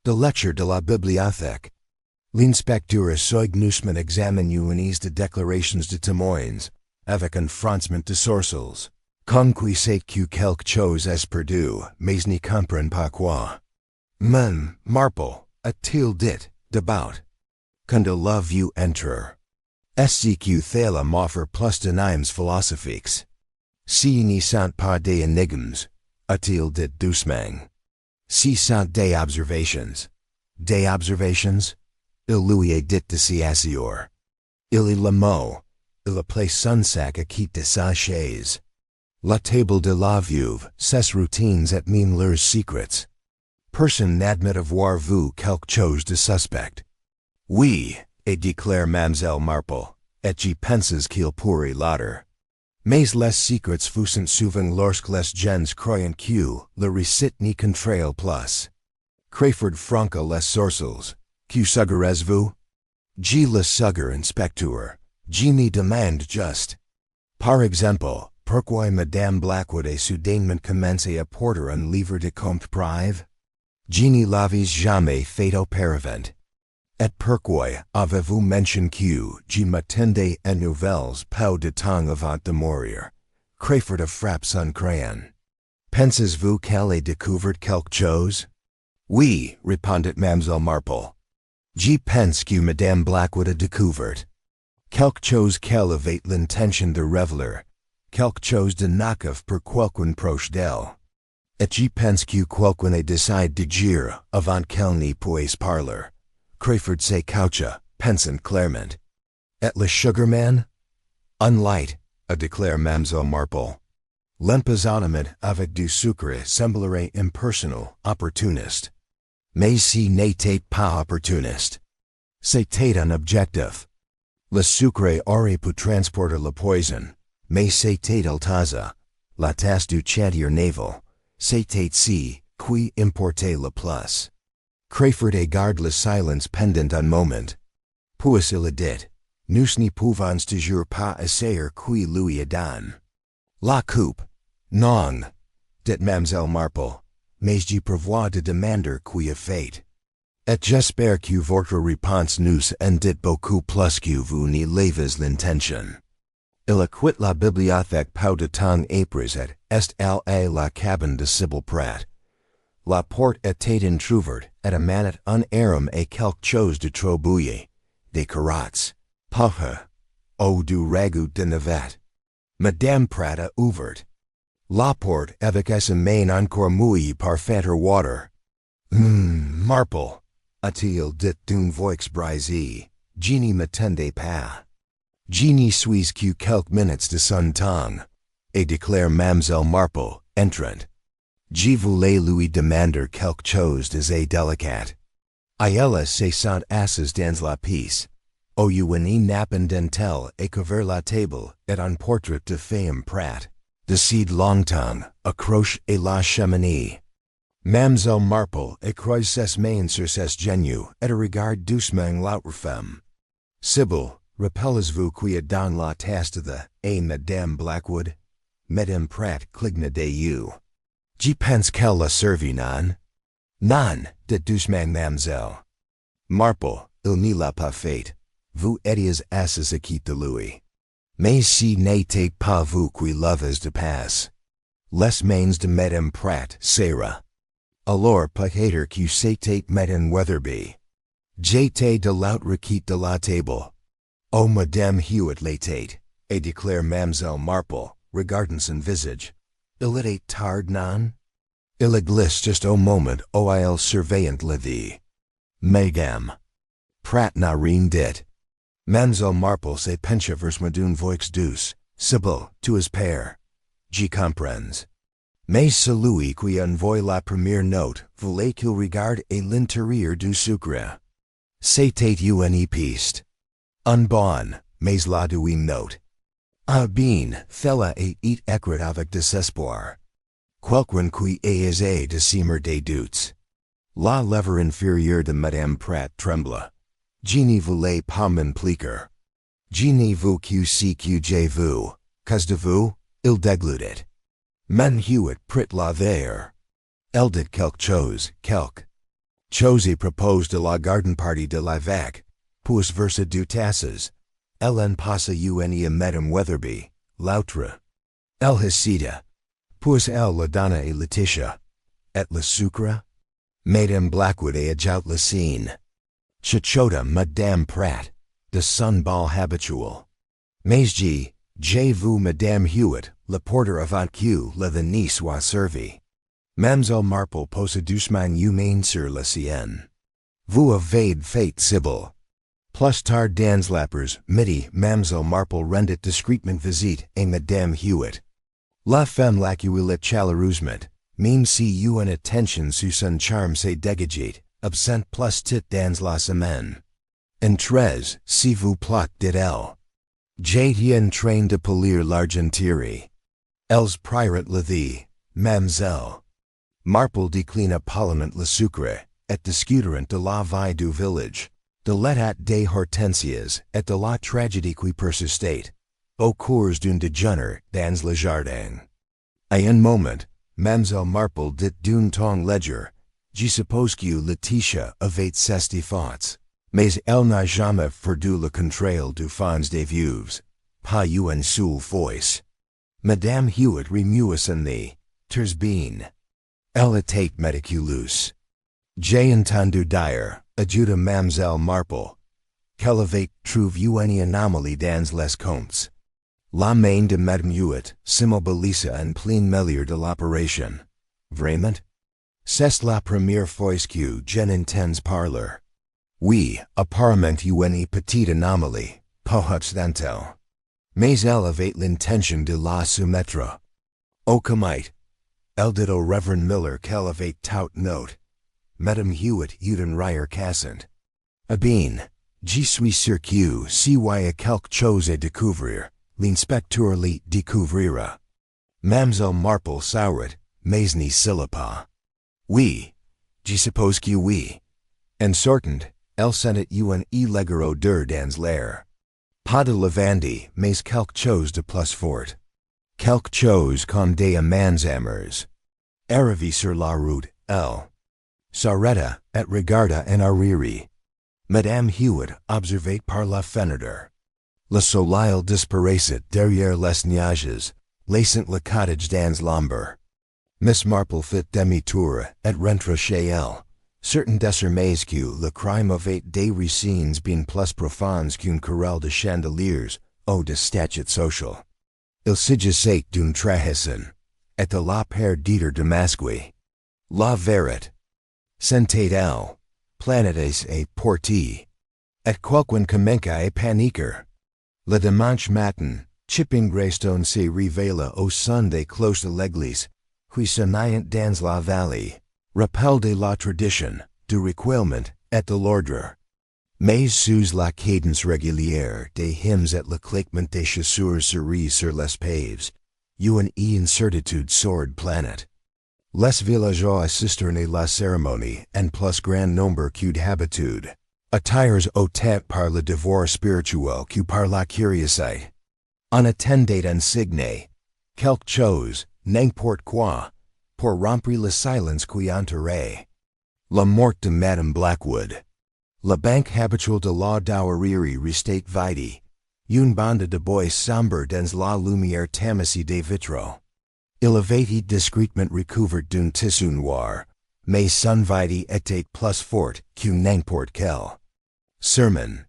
de lecture de la bibliothèque. L'inspecteur a soigneusement examiné une de déclarations de témoins, avec un froncement de sourcils. Con qui sait que quelque chose est perdu, mais n'y comprend pas quoi. Madame Marple, a-t-il dit, d'abord, quand il l'a vu entrer. Est-ce que cela m'offre plus de names philosophiques? Si n'y sont pas des énigmes, a-t-il dit doucement. Si sont des observations. Des observations? Il lui a dit de s'y asseoir. Il y le mot. Il a placé son sac à quitte de sa chaise. La table de la veuve, ses routines et même leurs secrets. Personne n'admet avoir vu quelque chose de suspect. Oui, et déclare Mademoiselle Marple, et j'y penses qu'il pourrait l'autre. Mais les secrets fussent souvent lorsque les gens croyant que le récit n'y contrail plus. Crayford franca les sourcils, que suggerez-vous? G le sugar inspecteur, G n'y demande juste. Par exemple, pourquoi Madame Blackwood est soudainement commencé à porter un livre de compte prive? G n'y l'avais jamais fait auparavant. Et pourquoi avez-vous mentionné que je m'attendais à nouvelles peu de temps avant de mourir? Crayford a frappé son crayon. Pensez-vous qu'elle ait découvert quelque chose? Oui, répondit Mademoiselle Marple. Je pense que Madame Blackwood a découvert quelque chose qu'elle avait l'intention de révéler, quelque chose de naïf pour quelqu'un proche d'elle. Et je pense que quelqu'un a décidé de dire avant qu'elle n'y puisse parler. Crayford se coucha, pensant clairement. Et le sugarman? Unlight, a déclare Mademoiselle Marple. L'empoisonnement avec du sucre semblerait impersonnel, opportuniste. Mais si n'était pas opportuniste. C'était un objectif. Le sucre aurait pu transporter le poison, mais c'était el taza, la tasse du chantier naval. C'était si, qui importait le plus. Crayford garde le silence pendant un moment. Puis il a dit, nous n'y pouvons toujours pas essayer qui lui a donné la coupe. Non, dit Mademoiselle Marple, mais je prévois de demander qui a fait. Et j'espère que votre réponse nous en dit beaucoup plus que vous n'y l'avez l'intention. Il a quitté la bibliothèque peu de temps après et est allé à la cabine de Sybil Pratt. La porte était entr'ouverte et émanait un arôme et quelque chose de trop bouilli, des carottes, parfois, ou du ragoût de navette. Madame Pratt a ouvert la porte avec sa main encore mouillée par faire water. Marple, a-t-il dit d'une voix brisée, je n'y m'attendais pas. Je n'y suis que quelques minutes de son temps, et déclare Mademoiselle Marple, entrant. Je voulais lui demander quelque chose d'assez délicat. Elle se sent assise dans la pièce. Au une napping dentelle et couvert la table et un portrait de femme Pratt. Décide longtemps, accroche et la cheminée. Mademoiselle Marple écrase ses mains sur ses genoux et regarde doucement l'autre femme. Sybil, rappelez-vous qui a dans la tasse de Madame Blackwood? Madame Pratt cligna des yeux. Je pense qu'elle l'a servi non? Non, dit doucement Mademoiselle Marple, il n'y l'a pas fait. Vous étiez assise à quitter lui. Mais si n'était pas vous qui l'avez de passe. Les mains de Madame Pratt serra. Alors peut-être que c'était Madame Weatherby. J'étais de l'autre quitte de la table. Oh Madame Hewitt l'était, et déclare Mademoiselle Marple, regardant son visage. Il était tard non? Il a glissé juste au moment où elle surveillant la vie. Madame Pratt n'a rien dit. Mademoiselle Marple se pencha vers moi d'une voix douce. Sybil, tu es père. Je comprends. Mais celui qui envoie la première note voulait qu'il regarde à l'intérieur du sucre. C'était une épice. Un bon, mais la douine note. Ah bien, fella et it écrit avec désespoir. Quelqu'un qui a essayé de semer des doutes. La lèvre inférieure de Madame Pratt trembla. Je ne voulais pas m'impliquer. Je ne vous que si que j'ai vu, qu'est-ce de vous? Il déglutit. Man Hewitt prit la verre. Elle dit quelque chose et propose de la garden party de l'évêque, puis versa deux tasses. Elle en passa une à Madame Weatherby, l'autre. Elle hésita. Puis elle la donna à Laetitia. Et le sucre? Madame Blackwood a ajout la scène. Chuchota Madame Pratt, de son bal habituel. Mais j'ai vu Madame Hewitt, le porter avant que le dîner soit servi. Mademoiselle Marple posa doucement une main sur la sienne. Vous avez fait Sybil. Plus tard dans l'après-midi, Mademoiselle Marple rendit discrètement visite à Madame Hewitt. La femme l'accueillit chaleureusement, même si une attention sur son charme se dégageait, absent plus tit dans la semaine. Entrez, si vous plaît, dit-elle. J'étais train de polir l'argenterie. Els prirat la vie, mademoiselle Marple décline parlement le sucre, et discuterant de la vie du village, de l'état des hortensias, et de la tragédie qui persistait, au cours d'un déjeuner dans le jardin. À un moment, mademoiselle Marple dit d'un ton léger, je suppose que Laetitia avait ses défauts, mais elle n'a jamais perdu le contrôle du fond des veuves, pas une seule voice. Madame Hewitt remuait en the tersbeen. Elle était méticuleuse. J'ai entendu dire, ajuda mademoiselle Marple, qu'elle avait trouvé une anomalie dans les comptes. La main de Madame Hewitt s'immobilisa en plein milieu de l'opération. Vraiment? C'est la première fois que je n'entends parler. Oui, apparemment une petite anomalie, pas accidentelle. Mais elle avait l'intention de la soumettre. Au comite, elle dit au Reverend Miller qu'elle avait tout note. Madame Hewitt eut un rire cassant. Eh bien, je suis sûr que si y a quelque chose à découvrir, l'inspecteur l'y découvrira. Mademoiselle Marple sourit, mais n'y silla pas. Oui, je suppose que oui. En sortant, elle sentit une légère odeur dans l'air. Pas de lavande, mais quelque chose de plus fort. Quelque chose comme des amants amers. Arrivée sur la route, elle s'arrêta et regarda en arrière. Madame Hewitt observait par la fenêtre. Le soleil disparaissait derrière les nuages, laissant le cottage dans l'ombre. Miss Marple fit demi-tour et rentra chez elle, certain désormais que le crime avait des racines bien plus profondes qu'une querelle de chandeliers ou de statut social. Il s'agissait d'une trahison, et de la part d'être démasquée. La vérité. Sentait-elle, planetes et portée, et quelqu'un commença à paniquer. Le dimanche matin, Chipping Greystone se révéla au son des cloches de l'église, qui sonnaient dans la vallée, rappel de la tradition, du recueillement et de l'ordre. Mais sous la cadence régulière des hymnes et le claquement des chaussures cerises sur les paves, une incertitude sourde planète. Les villageois assistèrent à la cérémonie en plus grand nombre que d'habitude, attirés autant par le devoir spirituel que par la curiosité. On attendait un signe, quelque chose, n'importe quoi, pour rompre le silence qui entourait. La mort de Madame Blackwood. La banque habituelle de la douarerie restait vide, une bande de bois sombre dans la lumière tamisée des vitraux. Il avait été discrètement recouvert d'un tissu noir, mais son vide était plus fort que n'importe quel. Sermon.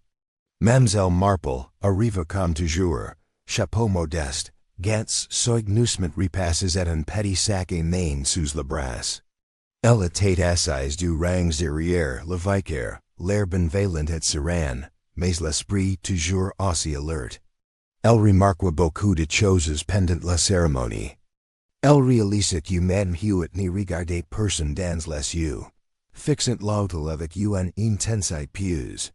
Mademoiselle Marple arriva comme toujours, chapeau modeste, gants soigneusement repassés et un petit sac à main sous le bras. Elle était assise du rang derrière le vicaire, l'air bienveillant et serein, mais l'esprit toujours aussi alerte. Elle remarqua beaucoup de choses pendant la cérémonie. Elle réalisa que Madame Hewitt n'y regardait personne dans les yeux, fixant l'autel avec une intensité pieuse.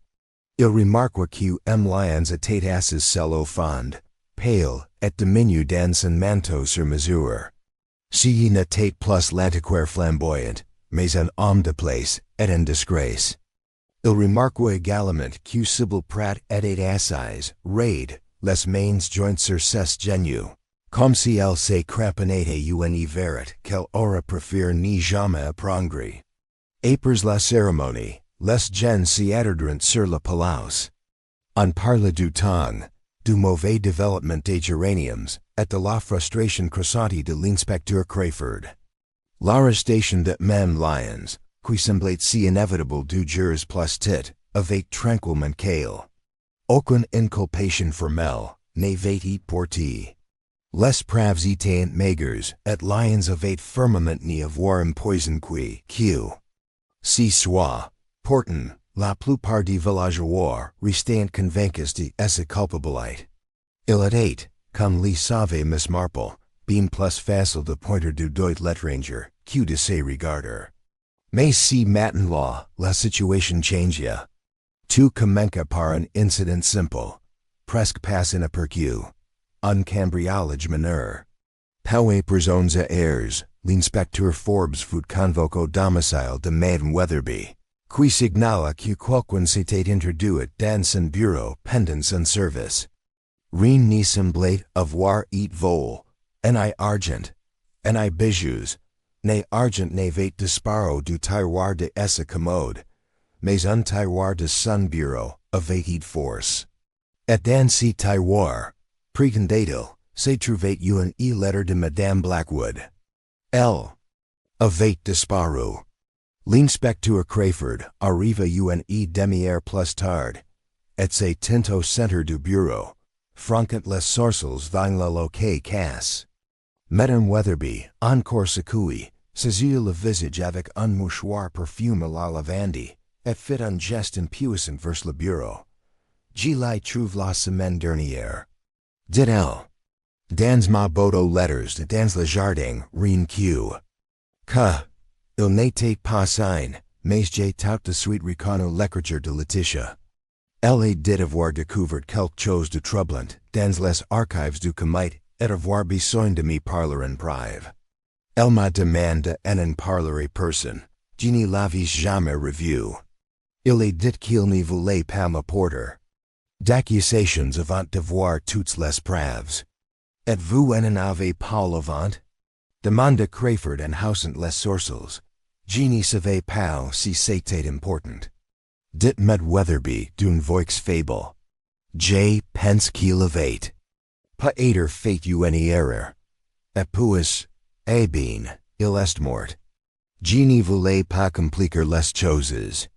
Il remarqua que Lions était assis seul au fond, pale et diminué dans son manteau sur mesure. Si n'était plus l'antiquaire flamboyant, mais un homme de place et en disgrace. Il remarqua également que Sybil Pratt était assise, raide, les mains jointes sur ses genoux, comme si elle se cramponnait à une vérité qu'elle aurait préféré ni jamais apprendre. Après la cérémonie, les gens s'y attardèrent sur la pelouse. On parla du temps, du mauvais développement des géraniums, et de la frustration croissante de l'inspecteur Crayford. L'arrestation de Mme Lyons, qui semblait si inévitable du jours plus tit, avait tranquillement calé. Aucune inculpation formelle n'avait été portée. Les preuves étaient maigres, et Lyons avait fermement ni avoir empoisonné que. Si soit, pourtant, la plupart des villageois restaient convaincus de sa culpabilité. Il était, comme le savait Miss Marple, bien plus facile de pointer du doigt l'étranger que de se regarder. Mais si maintenant la situation changea. Tout commença par un incident simple. presque pas in a percu. Un cambriolage mineur. Paué prisons et airs, l'inspecteur Forbes fut convoqué au domicile de Madame Weatherby, qui signala que quoiqu'un s'était introduit dans son bureau pendant son service. Rien ne semblait avoir été vol, ni argent, ni bijoux, ni argent n'avait disparu du tiroir de sa commode, mais un tiroir de son bureau avait été force. Et dans ce tiroir, prétendait-il, se trouvait une lettre de Madame Blackwood. Elle avait disparu. L'inspecteur Crayford arriva une demi-heure plus tard, et se tint au centre du bureau, franquant les sourcils dans la loquet casse. Madame Weatherby, encore secouée, saisit le visage avec un mouchoir parfumé à la lavande, et fit un geste impuissant vers le bureau. Je l'ai trouvé la semaine dernière, dit-elle. Dans ma boîte aux lettres dans le jardin, rien que, il n'était pas sain, mais j'ai tout de suite reconnu l'écriture de Laetitia. Elle dit avoir découvert quelque chose de troublant dans les archives du comité et avoir besoin de me parler en privé. Elle m'a demandé en parler personne, je ne l'avais jamais revu. Il a dit qu'il ne voulait pas me porter d'accusations avant de voir toutes les preuves. Êtes-vous en avez pas l'avant? Demanda Crayford en haussant les sourcils. Je ne savais pas si c'était important. Dit Mad Weatherby d'une voix faible. Je pense qu'il avait peut-être fait une erreur. Et puis, eh bien, il est mort. Je ne voulais pas compliquer les choses.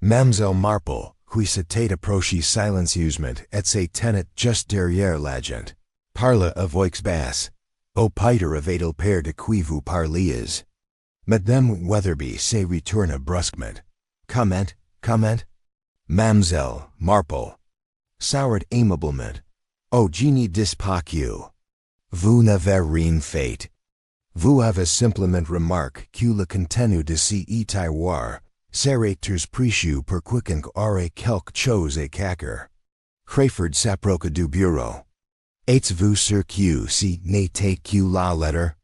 Mademoiselle Marple, qui s'était approchée silencieusement et se tenait juste derrière l'agent, parla à voix basse. Au Peter avait-il peur de qui vous parliez? Madame Weatherby se retourna brusquement. Comment? Mademoiselle Marple sourit aimablement. Oh, je ne dis pas que vous n'avez rien fait. Vous avez simplement remarqué que le contenu de ce tiroir serait très précieux pour quiconque aurait quelque chose à cacher. Crayford s'approcha du bureau. Êtes-vous sûr que ce n'était que la lettre?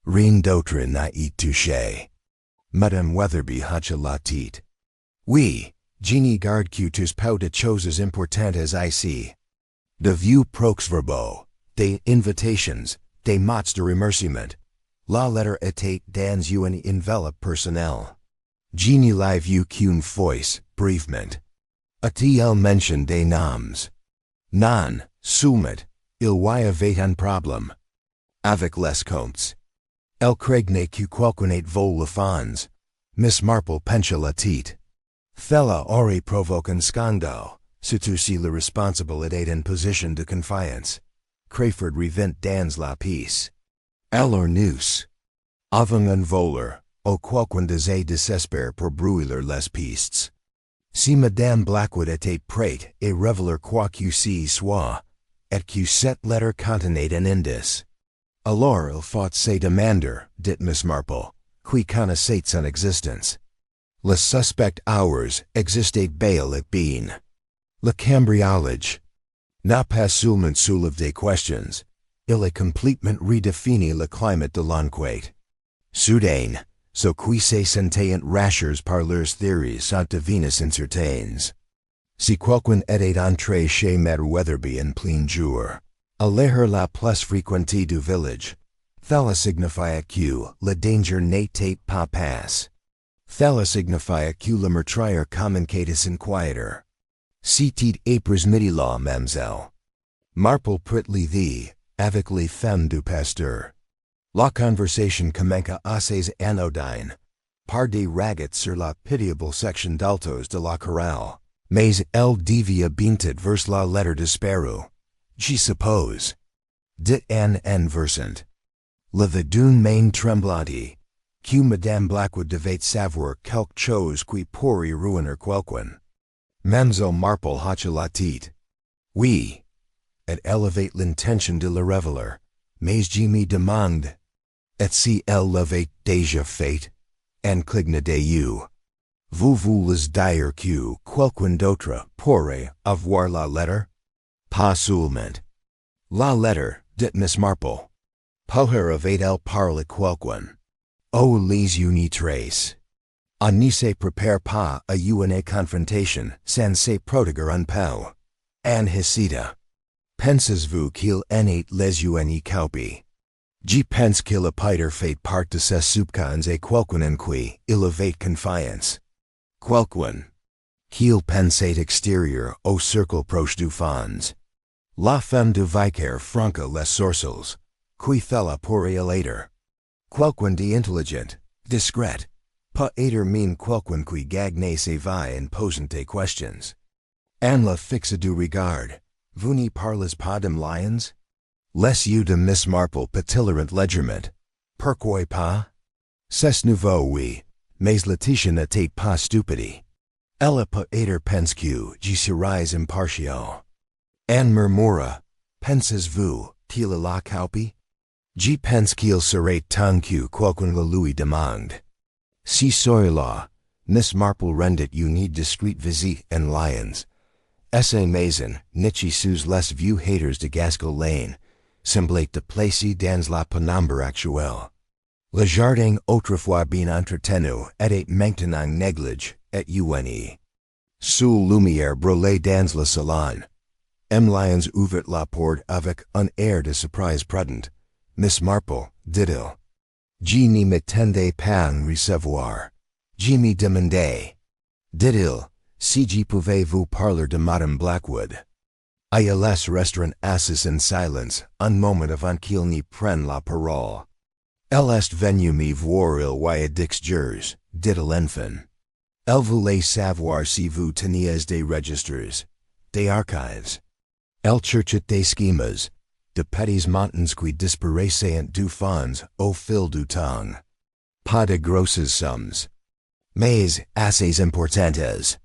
Rien d'autre n'a été touché. Madame Weatherby hocha la tête. Oui, je ne garde que tous pas de choses importantes ici. De vieux procès-verbaux, des invitations, des mots de remerciement. La lettre était dans une enveloppe personnelle. Je ne l'ai vu qu'une fois, brièvement. A-t-il mentionné des noms? Non, seulement, il y avait un problème avec les comptes. Elle craignait que quelqu'un ait volé les fonds. Miss Marple pencha la tête. Cela aurait provoqué un scandale, surtout si le responsable était en position de confiance. Crayford revint dans la pièce. Alors nous avons un voleur, ou quelqu'un de désespéré pour brûler les pistes. Si Madame Blackwood était prête à révéler quoi que ce soit, et que cette lettre contenait un indice, alors il faut se demander, dit Miss Marple, qui connaissait son existence. Le suspect ours existait bel et bien. Le cambriolage n'a pas seulement soulevé des questions, il a complètement redéfini le climat de l'enquête. Soudain, ce qui se sentait enragés par leurs théories sont devenues incertaines. Si quelqu'un était entré chez Mère Weatherby en plein jour, à l'heure la plus fréquentée du village, cela signifiait que le danger n'était pas passé. Cela signifiait que le meurtrier communiquait s'inquiéter. C'était après-midi là, mademoiselle. Marple prit les vies, avec les femmes du pasteur. La conversation commença assez anodine, par des ragots sur la pitiable section d'altos de la chorale, mais elle dévia bientôt vers la lettre disparue. Je suppose, dit Anne en versant, le d'une main tremblante, que Madame Blackwood devait savoir quelque chose qui pourrait ruiner quelqu'un. Mademoiselle Marple hocha la tête. Oui, et elle avait l'intention de le révéler, mais je me demande, et si elle l'avait déjà fait, en cligne de you. Vous voulez dire que quelqu'un d'autre pourrait avoir la lettre? Pas seulement. La lettre, dit Miss Marple. Poher of 8 el parle quelqu'un. O les uni trace. On ne se prepare pas à une confrontation sans se protéger un peu. An hicida. Pensez-vous qu'il en ait les uni caupi? Je pense qu'il a peut fait part de ses soupçons et quelqu'un en qui il avait confiance. Quelqu'un. Qu'il pensait extérieur au cercle proche du fond. La femme de vicaire franca les sourcils. Qui fella pour il later. Quelqu'un d'intelligent, discret. Pas aider mean quelqu'un qui gagne ses vies en posant des questions. An la fixe du regard. Vous n'y parlez pas de lions? Les yeux de Miss Marple pétillèrent légèrement. Pourquoi pas? C'est nouveau oui, mais Laetitia n'était pas stupide. Elle a pas aider pense que je serais impartial. Anne murmura, pensez-vous qu'il a la copie? Je pense qu'il serait temps que quelqu'un le lui demande. Si cela, Miss Marple rendit une discrète visite en Lyons. Essa maison, niche sous les vieux haters de Gasco Lane, semblait de placer dans la pénombre actuelle. Le jardin autrefois bien entretenu était maintenant négligé et une. Sous lumière brûlée dans le salon. M. Lyons ouvrit la porte avec un air de surprise prudent. Miss Marple, dit-il. Je ne m'attendais pas à recevoir. Je me demandais, dit-il, si je pouvais vous parler de Madame Blackwood. Ils resteront assis en silence un moment avant qu'il n'y prenne la parole. Elle est venue me voir il y a 10 jours, dit-il enfin. Elle voulait savoir si vous teniez des registres, des archives. Elle cherchait des schemas, de petits montants qui disparaissaient du fonds au fil du temps. Pas de grosses sommes. Mais assez importantes.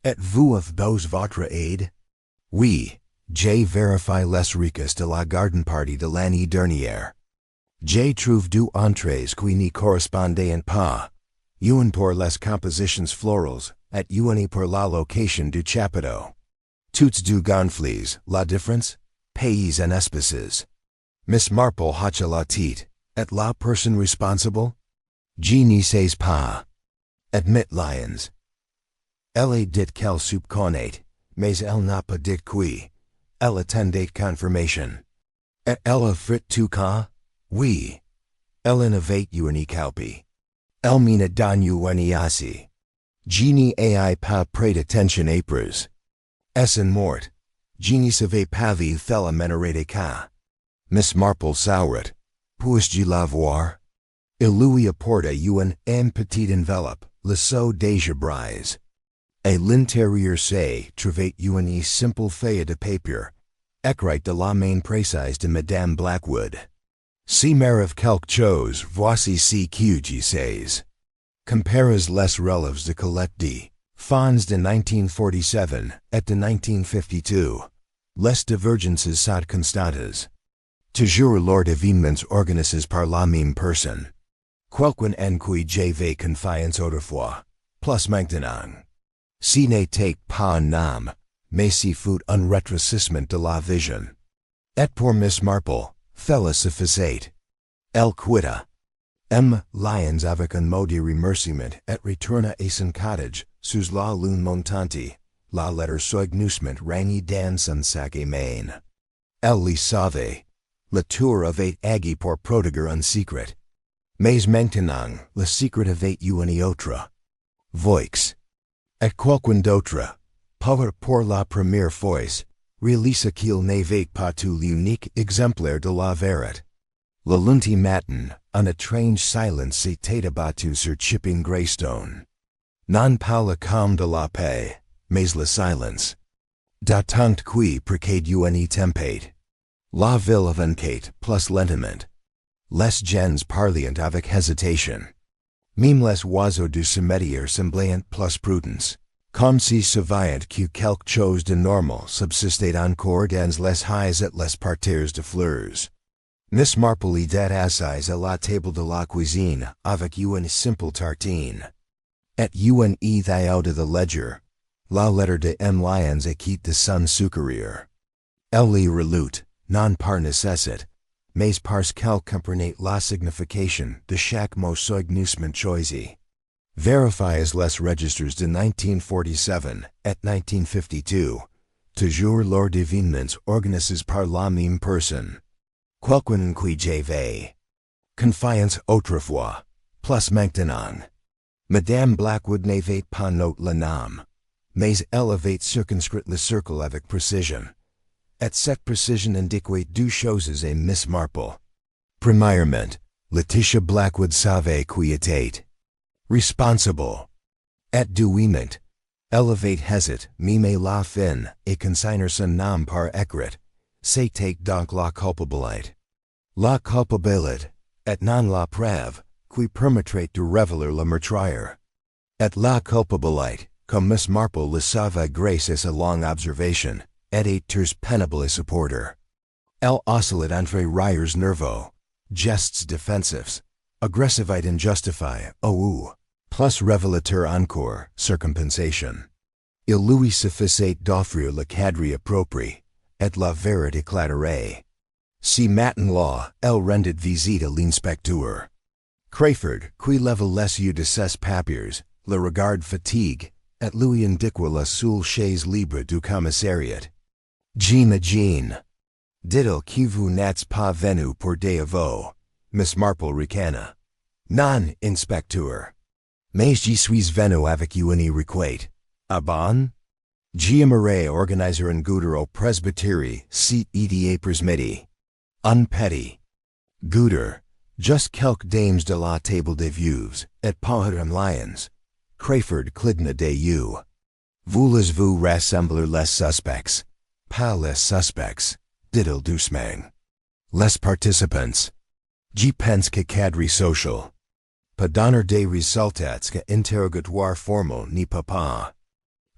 Êtes-vous of beaux votre aide? Oui, j'ai vérifié les ricas de la garden party de l'année dernière. J'ai trouvé deux entrées qui n'y correspondaient pas. Une pour les compositions florales, et une pour la location du chapiteau. Toutes deux gonfles, la différence? Pays en espèces. Miss Marple hocha la tête. Et la personne responsable? Je ne sais pas. Admit Lyons. Elle a dit qu'elle soupçonnait, mais elle n'a pas dit qui. Elle attendait confirmation. Et elle a fait tout cas? Oui. Elle en avait une copie. Elle m'en a donné une aussi. Je n'ai pas prêté attention après. Est-ce mort? Je ne savais pas qu'il fallait m'arrêter cas. Miss Marple sourit. Puis-je la voir? Il lui apporta une petite enveloppe, le sceau déjà brise. Et l'intérieur se trouvait une simple feuille de papier, écrite de la main précise de Madame Blackwood. Si m'arrive quelque chose, voici ce que je sais. Compares les relèves de Colette D. Fonds de 1947 et de 1952. Les divergences sont constantes. Toujours lors d'événements organisés par la même personne. Quelqu'un en qui j'avais confiance autrefois, plus maintenant. Ce n'était pas un nom, mais ce fut un rétrécissement de la vision. Et pour Miss Marple, cela suffisait. Elle quitta. M. Lyons avec un mot de remerciement et retourna à son cottage, sous la lune montante, la lettre soigneusement rangée dans son sac à main. Elle le savait. La tour avait agi pour protéger un secret. Mais maintenant, le secret avait une autre. Voix. Et quelqu'un d'autre, pour la première fois, réalisa qu'il n'avait pas tout l'unique exemplaire de la vérité. Le lundi matin, un étrange silence s'était abattu sur Chipping Greystone. Non pas le calme de la paix, mais le silence. D'autant qui précède une tempête. La ville avançait plus lentement. Les gens parlaient avec hésitation. Même les oiseaux du cimetière semblaient plus prudents, comme si savaient que quelque chose de normal subsistait encore dans les haies et les parterres de fleurs. Miss Marple était assise à la table de la cuisine avec une simple tartine. Et une idée de the ledger, la lettre de M. Lyons et quitte de son supérieur. Elle relut, non par nécessite, mais parce qu'elle comprenait la signification de chaque mot soigneusement choisi. Verifies les registers de 1947 et 1952, toujours lors d'événements organisés par la même personne. Quelqu'un qui j'avais confiance autrefois, plus maintenant. Madame Blackwood n'avait pas noté le nom, mais elle avait circonscrit le cercle avec précision. Et cette précision indiquait deux choses à Miss Marple. Premièrement, Laetitia Blackwood savait qui était responsible. Et deuxièmement, elle avait hésité, même la fin, et consigner son nom par écrit. C'était donc la culpabilité. La culpabilité, et non la preuve, qui permettrait de révéler le meurtrier. Et la culpabilité, comme Miss Marple le savait grâce à sa longue observation, était très pénible à supporter. Elle oscillait entre rires nerveux, gestes défensifs, agressivité injustifiée, ou, plus révélateur encore, circompensation. Il lui suffisait d'offrir le cadre approprié, et la vérité éclaterait. Si matin-là, elle rendit visite à l'inspecteur. Crayford, qui leva les yeux de ses papiers, le regard fatigue, et lui indiqua la seule chaise libre du commissariat. J'imagine, dit-il que vous n'êtes pas venu pour des aveux, Miss Marple ricana. Non, inspecteur. Mais j'y suis venu avec une requête. Ah bon? J'aimerais organiser un goûter au presbytéry, site et après-midi. Un petit goûter, just quelques dames de la table des veuves, et pas un lions. Crayford cligna des yeux. Voulez-vous rassembler les suspects? Pas les suspects, dit-il doucement. Les participants. J'y pense que cadre social. Pas donner des résultats que interrogatoire formal ni pas.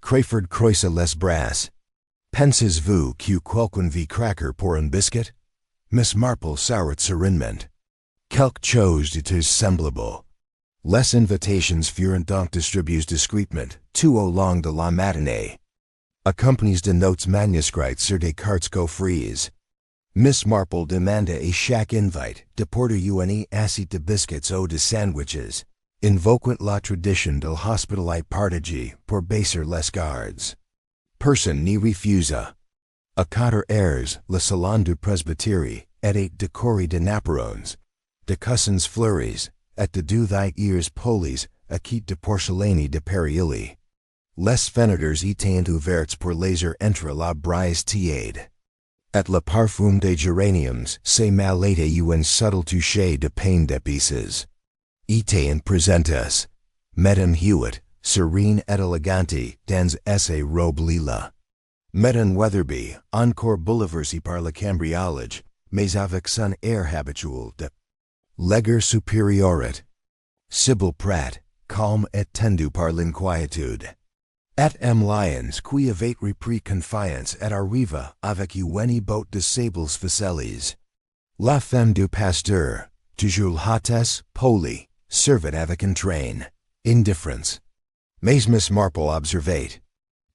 Crayford croisa les bras. Pensez-vous que quelqu'un vi cracker pour un biscuit? Miss Marple sourit sereinement. Quelque chose de tout semblable. Les invitations furent donc distribuées discrètement, tout au long de la matinée. Accompagnées de notes manuscrites sur des cartes gaufres. Miss Marple demanda à chaque invite de porter une assiette de biscuits ou de sandwiches, invoquant la tradition de l'hospitalité partagée pour baisser les gardes. Personne n'y refusa. À 4 heures, le salon du presbytéry était décoré de naperons, de cossins fleuris, et de douilles polies à kit de porcelaine de Paris. Les fenêtres étaient ouvertes pour laisser entre la brise tiède. Et le parfum des géraniums se mêlait à un subtle toucher de pain d'épices. Étaient présentes Medenham Heath, serene et élégante dans sa robe lilas. Madame Weatherby, encore bouleversée par le cambriolage, mais avec son air habituel de l'aigreur supérieurité. Sybil Pratt, calme et tendue par l'inquiétude. Et Lyons, qui avait repris confiance et arriva avec une botte de sables ficelles. La femme du pasteur, toujours hôtesse, polie, servait avec entrain, indifference. Mais Miss Marple observait.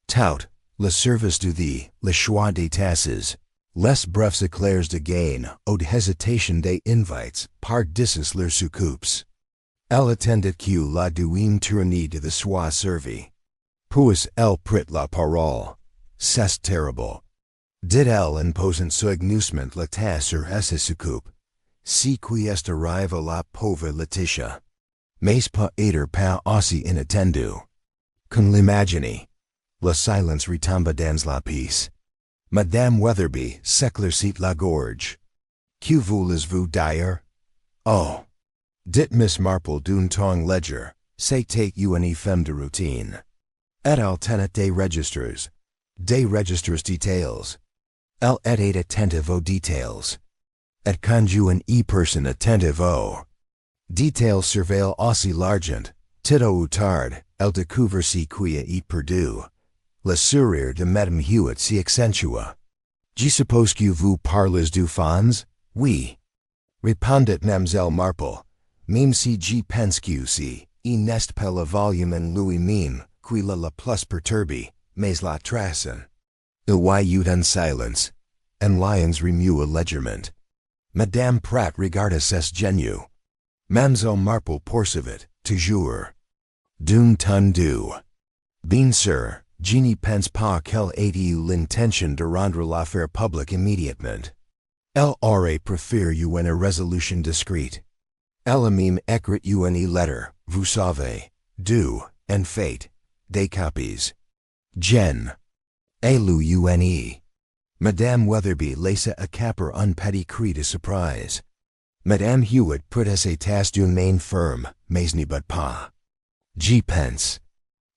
Tout, le service du thé, le choix des tasses, les brefs éclairs de gain, ou de hésitation des invites, par disses leurs soucoupes. Elle attendait que la douine tyrannie de the soit servi. Puis elle prit la parole. C'est terrible. Dit-elle en posant soigneusement la tasse sur sa soucoupe. Si qui est arrive à la pauvre Laetitia. Mais pas être pas aussi inattendu. Qu'on l'imagine. Le silence retomba dans la pièce. Madame Weatherby s'éclaircit la gorge. Que voulez-vous dire? Oh! Dit Miss Marple d'un ton léger, c'était une femme de routine. Et elle tenait des registres détails. Elle était attentive aux détails. Et quand une personne attentive aux détails surveille aussi l'argent, tôt ou tard, elle découvre ce qui est perdu. Le sourire de Medenham Heath s'y accentua. Je suppose que vous parlez du fonds? Oui. Répondit Mademoiselle Marple. Même si je pense que si, il n'est pas le volume en lui-même qui le plus perturbé, mais la trace. Il y eut un silence. and lions remue allegement. Madame Pratt regardus est genu. Mamselle Marple poursuivit, toujours. D'une ton du. Bien sûr, je ne pense pas qu'elle ait eu l'intention de rendre l'affaire publique immédiatement. Elle aurait préféré une résolution discrète. Elle a même écrit une lettre, vous savez, d'où, en fait, des copies. Jen. Et lu une. Madame Weatherby laissa a capper un petit cri de surprise. Madame Hewitt put ses tasses d'une main ferme, mais n'y but pas. J'y pense.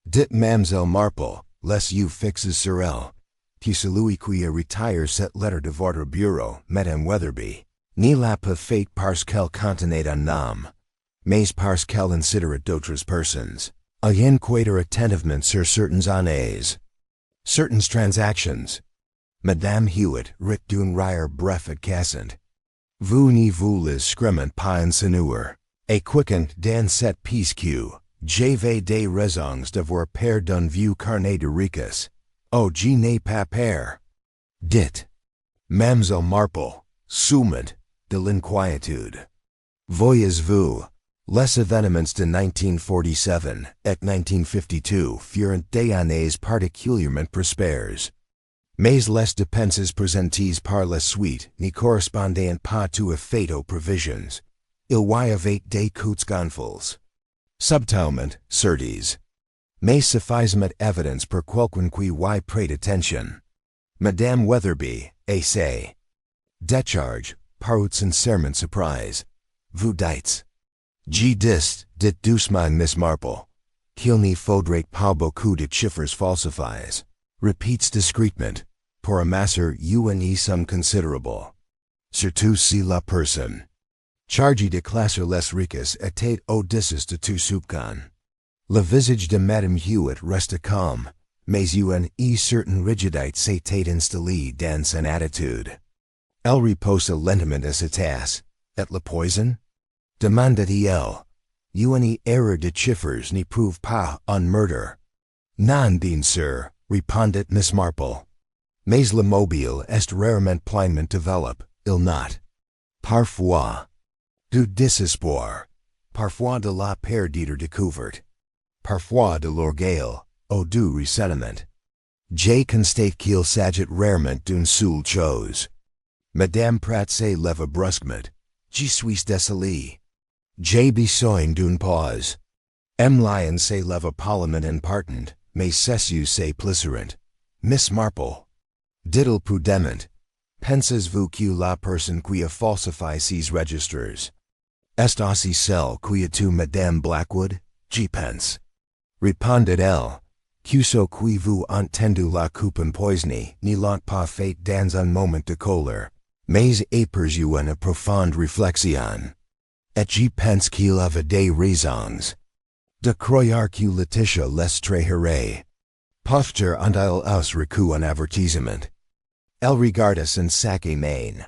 Dit Mademoiselle Marple, laisse you fixes sur elle. Que celui qui a retire cette lettre de votre bureau, Madame Weatherby, ni l'a pas fait parce qu'elle contenait un nom, mais parce qu'elle considérait d'autres personnes, ayant quitté attentivement sur certaines années. Certaines transactions. Madame Hewitt rit d'un rire bref et cassant. Vous ne voulez screment pas insinuer, et quiquant dans cette pièce que, j'avais des raisons d'avoir peur d'un vieux carnet de ricas. Oh, je n'ai pas peur. Dit. Mademoiselle Marple, soumant de l'inquiétude. Voyez-vous, les événements de 1947 et 1952 furent des années particulièrement prospères. Mais les dépenses présentées par la suite ne correspondaient pas tout à fait aux provisions. Il y avait des coups gonfles. Subtilement, certes. Mais suffisamment évidence pour quelqu'un qui y prête attention. Madame Weatherby, essay. Décharge, parut sincèrement surprise. Vous dites. Je dis, dit doucement Miss Marple, qu'il ne faudrait pas beaucoup de chiffres falsifiés. Repeats discrètement, pour amasser une somme considerable. Surtout si la personne chargée de classer les ricas était au-dessus de tout soupçon. Le visage de Madame Hewitt resta calme, mais une certaine rigidité s'était installée dans son attitude. Elle reposa lentement à sa tasse. Et le poison? Demanda-t-elle. Une erreur de chiffres n'y prouve pas un meurtre. Non, bien sûr, répondit Miss Marple. Mais le mobile est rarement pleinement développé, il not. Parfois. Du désespoir. Parfois de la peur d'être découverte. Parfois de l'orgueil, ou du ressentiment. J'ai constate qu'il s'agit rarement d'une seule chose. Madame Pratt se leva brusquement. Je suis désolé. J'ai besoin d'une pause. M. Lyon se leva poliment en partant, mais cessus se plissirant. Miss Marple. Dit-il prudemment. Pensez-vous que la personne qui a falsifié ces registres est aussi celle qui a tué Madame Blackwood? J'y pense. Répondit-elle. Que ce qui vous entendu la coupe empoisonnée ne l'ont pas fait dans un moment de colère, mais après une profonde réflexion. Et je pense qu'il avait des raisons de croire que Laetitia les trahirait. Peut-être ont-ils aussi reçu un avertissement. Elle regarda son sac à main.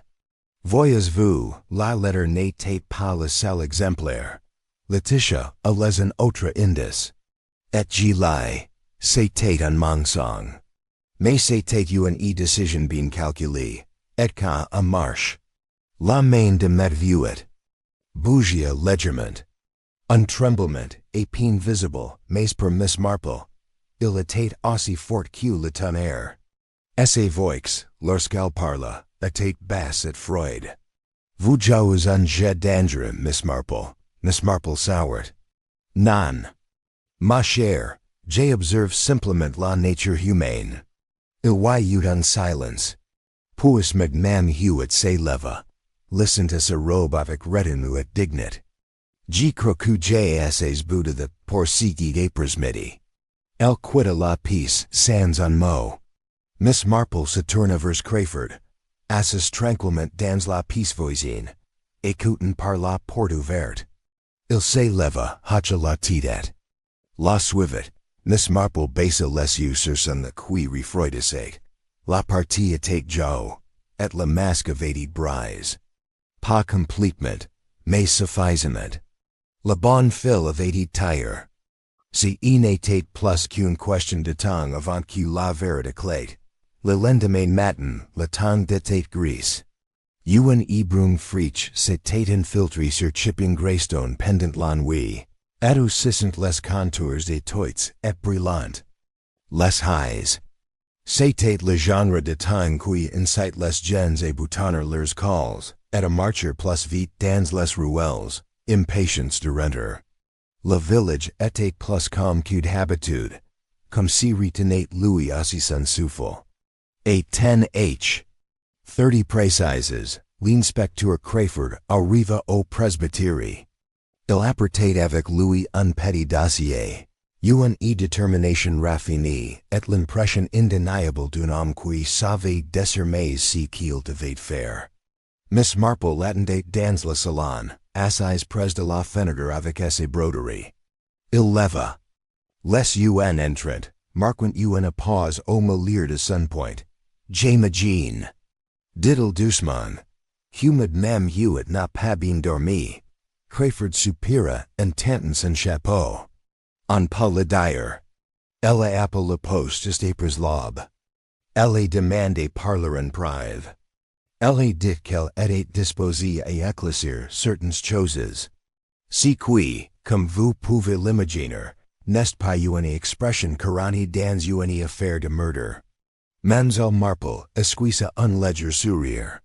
Voyez-vous, la lettre n'était pas le seul exemplaire. Laetitia a les un autre indice. Et je l'ai. C'était un mensonge. Mais c'était une décision bien calculée. Et qu'un marche. La main de Medenham bougia légèrement. Un tremblement, à peine visible, mais pour Miss Marple, il était aussi fort que le tonnerre. Et sa voix, lorsqu'elle parla, était basse et froide. Vous jouez un jeu dangereux, Miss Marple. Miss Marple soured. Non. Ma chère, j'ai observé simplement la nature humaine. Il y eut un silence. Puis Madame Hewitt se leva. Listen à sa robe avec retenue et dignité. Je crois que j'ai assez bu de pour cet après-midi. Elle quitta la pièce sans un mot. Miss Marple se tourna vers Crayford, assis tranquillement dans la pièce voisine, écoutant par la porte ouverte. Il se leva, hocha la tête. La suivit, Miss Marple baissa les yeux sur son qui refroidissait. La partie était jo, et la masque avait brise. Pas complètement, mais suffisamment. La bonne fille avait tire. Si n'était plus qu'une question de temps avant que la vérité éclate, Le lendemain matin, le temps d'état gris. Un brun frich s'était infiltré sur chipping greystone pendant la nuit. Adoucissant les contours des toits et brillant. Les highs. C'était le genre de temps qui incite les gens et boutonneurs leurs calls, et à marcher plus vite dans les ruelles, impatience de renter. Le village était plus calme que d'habitude, comme si retenait lui aussi son souffle. Et 30 précises, l'inspecteur Crayford arriva au presbytéry. Il apportait avec lui un petit dossier, une détermination raffinée et l'impression indéniable d'un homme qui savait désormais ce qu'il devait faire. Miss Marple l'attendait dans le salon, assise près de la fenêtre avec ses broderies. Il leva. Les entrant, marquant une pause au milieu de son point. J'imagine. Dit-il doucement. Humid même n'a pas bien dormi. Crayford soupira en tentant son chapeau. On peut le dire. Elle appelle le poste après l'aube. Elle demande parler en prive. Elle dit qu'elle était disposée à éclaircir certaines choses. Ce qui, comme vous pouvez l'imaginer, n'est pas une expression courante dans une affaire de meurtre. Mademoiselle Marple esquissa un léger sourire.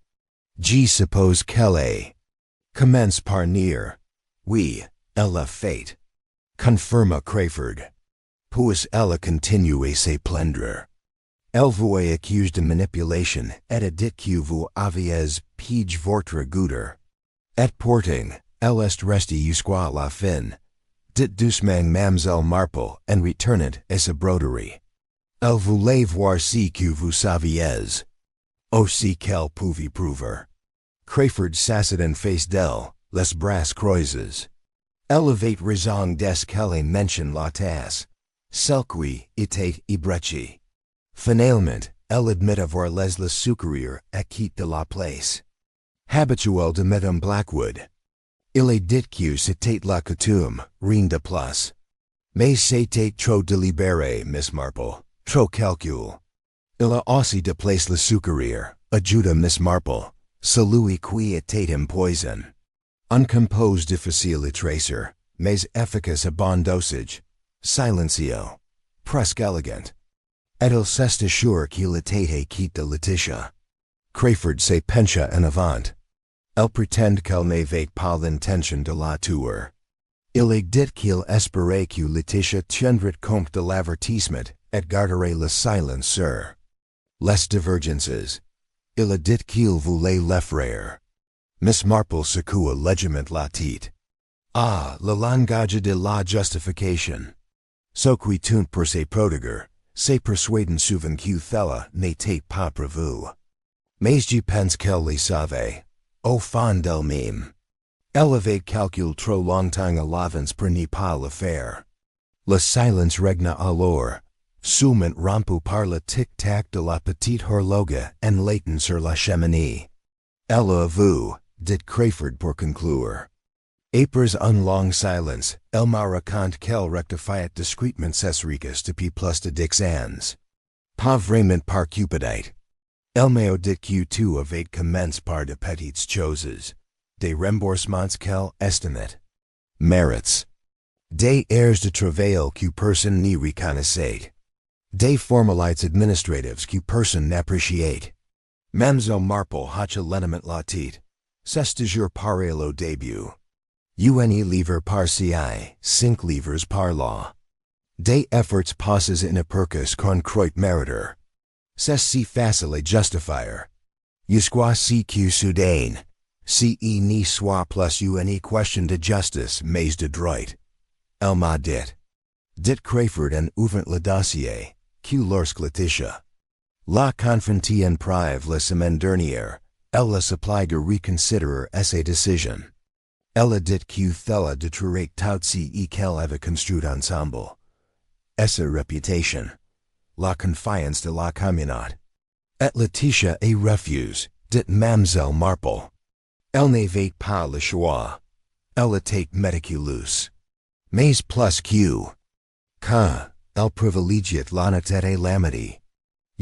Je suppose qu'elle est. Commence par nier. Oui, elle a fait. Confirma Crayford. Puis elle a continué ses plaindre. Elle vous accuse de manipulation et a dit que vous aviez pige votre goûter. Et porting, elle est restée jusqu'à la fin. Dit doucement Mademoiselle Marple en retournant à sa broderie. Elle voulait voir ce que vous saviez. Aussi qu'elle pouvait prouver. Crayford s'assit en face d'elle, les bras croisés. Elle avait raison dès qu'elle mentionne la tasse. Celle qui était ébréchée. Finalement, elle admit avoir les secourir et quitte de la place. Habituel de Madame Blackwood. Il est dit que c'était la coutume, rien de plus. Mais c'était trop délibéré, Miss Marple, trop calcul. Il a aussi déplacé le secourir, ajouta Miss Marple, celui qui était en poison. Un compose difficile à tracer, mais efficace à bon dosage, silencieux, presque élégant. Et il s'assure qu'il était quitte de Laetitia. Crayford se pencha en avant. Elle prétend qu'elle n'avait pas l'intention de la tuer. Il est dit qu'il espérait que Laetitia tiendrait compte de l'avertissement et garderait le silence sur les divergences. Il a dit qu'il voulait l'effrayer. Miss Marple secoua légèrement la tête. Ah, le langage de la justification. Ce qui tient pour ses prodigues, c'est persuadant souvent que cela n'était pas prévu. Mais je pense qu'elle le savait, au fond d'elle-même. Elle avait calculé trop longtemps à l'avance pour n'y pas le faire. Le silence régna alors, seulement rompu par le tic-tac de la petite horloge en latent sur la cheminée. Elle a vu, dit Crayford pour conclure. Après un long silence, elle me raconte qu'elle rectifiait discrètement ses riques depuis plus de 10 ans. Pas vraiment par cupidité. Elle m'a dit que tout avait commencé par de petites choses, des remboursements qu'elle estimait. Mérits. Des airs de travail que personne n'y reconnaissait. Des formalités administratives que personne n'appréciait. Mademoiselle Marple hocha lentement la tête. C'est toujours pareil au début. Un livre par ci, 5 livres par là. Des efforts passés inapperçus concroit mériteur. C'est si facile à justifier. Jusqu'à ce que soudain, si n'y soit plus une question de justice mais de droit. Elle m'a dit. Dit Crayford en ouvrant le dossier, que lorsque Laetitia la confronté en prive la semaine dernière, elle la supplie de reconsidérer sa décision. Elle a dit que cela détruirait tout ce qu'elle avait construit ensemble. Et sa réputation. La confiance de la communauté. Et Laetitia y refuse, dit Mademoiselle Marple. Elle n'avait pas le choix. Elle était méticuleuse. Mais plus qu'un, elle privilégiait l'honnêteté et l'amitié.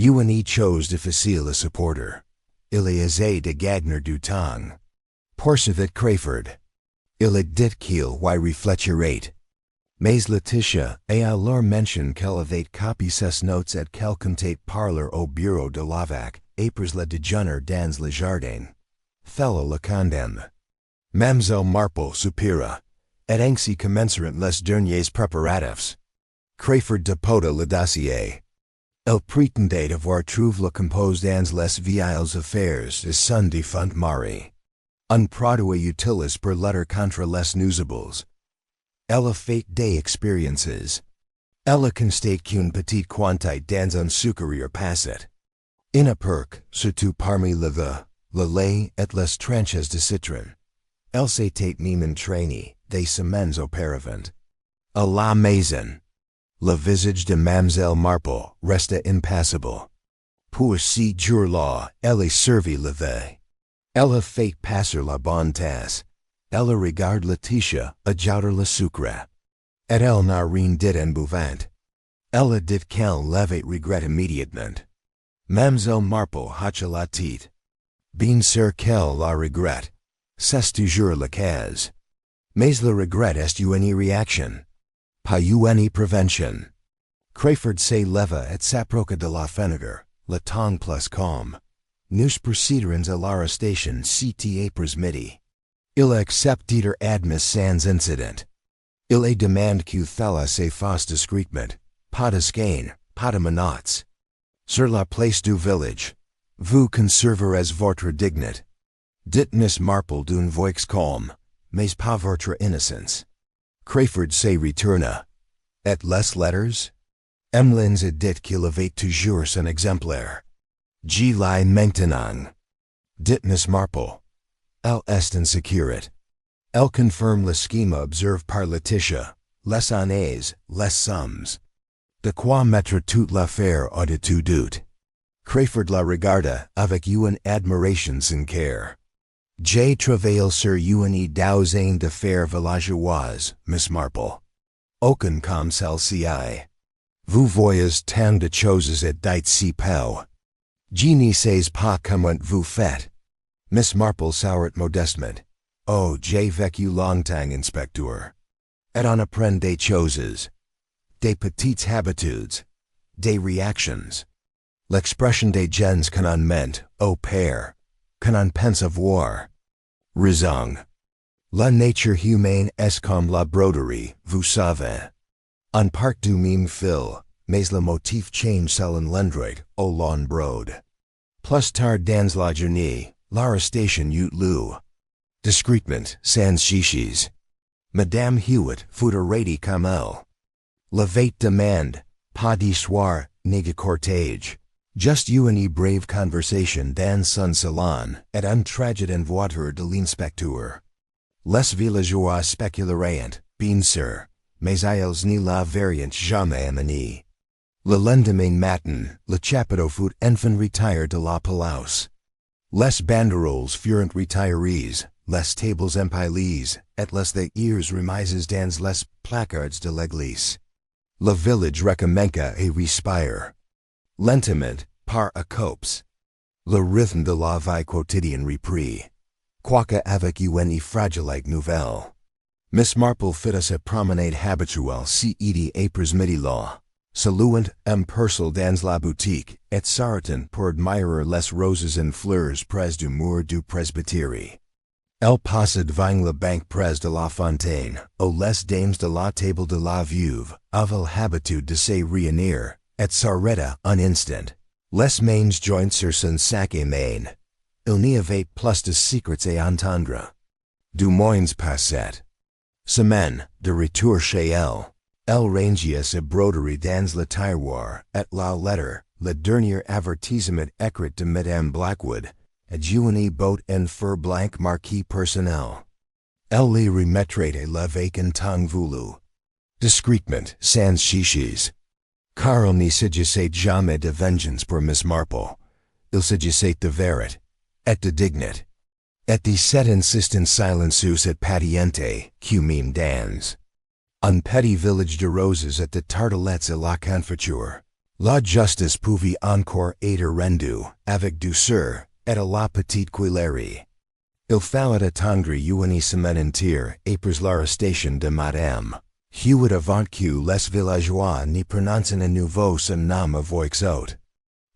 une chose de facile à supporter. Il est aisé de gagner du temps. Poursuivit Crayford. Il est dit qu'il y réfléchirate. Mais Laetitia a alors mention qu'elle avait copié ses notes et qu'elle comptait parler au bureau de l'avac, après le déjeuner dans le jardin. Fella la condamne. Mademoiselle Marple soupira, et ainsi commenceront les derniers préparatifs. Crayford dépota le dossier. Il prétendait avoir trouvé le compose dans les vieilles affaires de son défunt mari. Un produit utilis pour lutter contre les nuisibles. Elle a fait des expériences. Elle a constaté qu'une petite quantité dans un sucrerie passait. In a perc, surtout parmi le veuve, le lait et les tranches de citron. Elle s'était même entraînée des semaines auparavant. À la maison, le visage de Mademoiselle Marple resta impassible. Pour 6 jours-là, elle a servi le veuve. Elle a fait passer la bonne tasse. Elle regarde Laetitia ajouter le sucre. Et elle n'a rien dit en buvant. Elle a dit qu'elle l'avait regret immédiatement. Mademoiselle Marple hocha la tête. Bien sûr qu'elle la regrette. C'est toujours le cas. Mais le regret est une réaction. Pas une prévention. Crayford se leva et s'approcha de la fenêtre, le temps plus calme. Nous procéderons à l'arrestation cet après midi. Il accepte d'être admis sans incident. Il est demandé que Thala se fasse discrètement, pas de scaine, pas de menaces. Sur la place du village, vous conserverez votre dignité. Dit Miss Marple d'une voix calme, mais pas votre innocence. Crayford se retourna. Et les lettres? Emlins a dit qu'il avait toujours son exemplaire. Je l'ai maintenant. Dit Miss Marple. Elle est insécurite. Elle confirme le schème observé par Laetitia, les années, les sommes. De quoi mettre toute l'affaire hors de tout doute. Crayford la regarda avec une admiration sincère. J'ai travaillé sur une douzaine d'affaires villageoises, Miss Marple. Aucun comme celle-ci. Vous voyez tant de choses et dites si peu. Je ne sais pas comment vous faites. Miss Marple sourit modestement. Oh, j'ai vécu longtemps, inspecteur. Et on apprend des choses. Des petites habitudes. Des réactions. L'expression des gens qu'on en ment, au père. Qu'on en pense avoir. Raison. La nature humaine est comme la broderie, vous savez. On part du même fil, mais le motif change selon l'endroit où l'on brode. Plus tard dans la journée, l'arrestation eut lieu. Discrètement, sans chichis. Madame Hewitt fut arrêtée comme elle. La veille demande, pas d'histoire, ni de cortège. Just une brave conversation dans son salon, et un trajet en voiture de l'inspecteur. Les villageois spéculeraient, bien sûr, mais ils ne la verront jamais amener. Le lendemain matin, le chapiteau fut enfin retiré de la palace. Les banderoles furent retirées, les tables empilées, et les ears remises dans les placards de l'église. Le village recommença à respirer. Lentement, par écopes. Le rythme de la vie quotidienne reprit. Quoique avec une fragile nouvelle. Miss Marple fit sa promenade habituelle cet après-midi-là, saluant impersonnel dans la boutique, et s'arrêtant pour admirer les roses en fleurs près du mur du presbytère. Elle passa devant la banque près de la fontaine, où les dames de la table de la veuve avaient l'habitude de se réunir, et s'arrêta un instant, les mains jointes sur son sac à main. Il n'y avait plus de secrets à entendre. Du moins passait. Semaine, de retour chez elle, elle rangeait sa broderie dans le tiroir, et la lettre, le dernier avertissement écrit de Madame Blackwood, et une botte en fur blanc marqué personnel. Elle les remettrait avec un temps voulu. Discrètement, sans chichis. Car il ne s'agissait jamais de vengeance pour Miss Marple. Il s'agissait de vérité, et de dignité. Et de cet insistant silencieux et patiente, que même dans un petit village de roses et de tartelettes à la confiture, La justice pouvait encore être rendue, avec douceur, et à la petite cuillerie. Il fallait attendre une semaine entière après l'arrestation de Madame Hewitt avant que les villageois n'y prononcent à nouveau son nom à voix haute.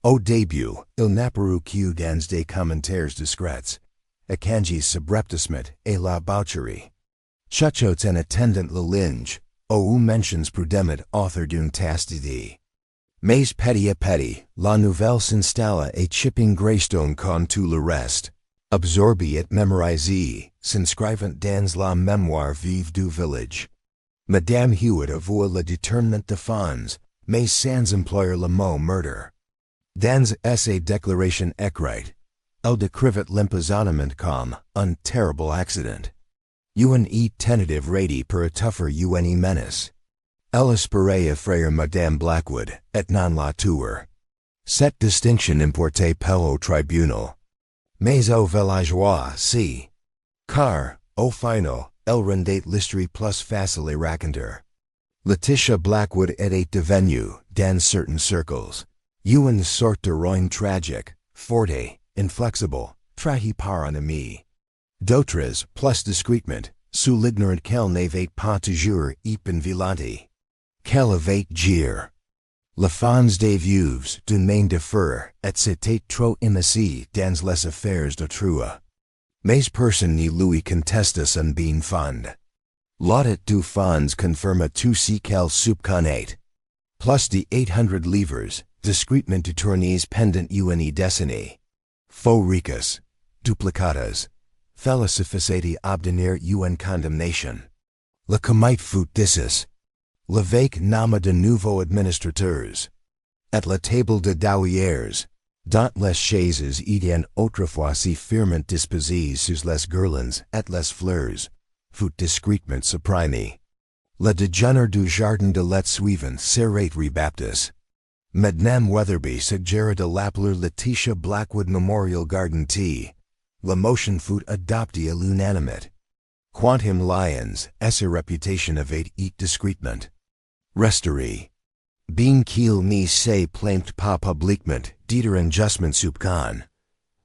Au début, il n'apparut que dans des commentaires discrets, échangés subrepticement et la boucherie. Chuchotes en attendant le linge, ou mentions prudemment author d'une tasse de thé. Mais petit à petit, la nouvelle s'installa et chipping Greystone con tout le reste. Absorbé et mémorisé, s'inscrivant dans la mémoire vive du village. Madame Hewitt avoua le détournement de fonds, mais sans employer le mot murder. Dans sa déclaration écrite, elle décrivait l'empoisonnement comme un terrible accident. Une tentative ready pour étouffer une menace. Elle espérait effrayer Madame Blackwood, et non la tuer. Cette distinction importait peu au tribunal. Mais aux villageois, si. Car, au final, elle rendait l'histoire plus facile à raconter. Laetitia Blackwood était devenue, dans certains cercles, une sorte d'héroïne tragique, forte, inflexible, trahie par un ami. D'autres, plus discrètement, sous l'ignorant qu'elle n'avait pas toujours été violente. Qu'elle avait gire. La fans des veuves d'une main de fer, et c'était trop immiscé dans les affaires d'autrui. Mais personne ne lui contesta son bien fond. L'audit du fonds confirma tout ce qu'elle soupçonnait. Plus de 800 livres, discrètement détournés pendant une décennie. Faux ricas, duplicatas, falsificati obtenir une condamnation. La comite fut dissis. L'évêque nomma de nouveaux administrateurs. At la table de douceurs, dont les chaises étaient autrefois si firmement disposées sous les guirlandes et les fleurs, fut discrètement supprimé. Le dégénère du jardin de l'et suivant serait rebaptisé. Madame Weatherby suggéra de l'appeler Laetitia Blackwood Memorial Garden Tea. La motion fut adoptée à l'unanimité. Quantum Lyons, sa réputation avait été discrètement restaurée. Bien qu'il ne se plaint pas publiquement d'être injustement soupçonné,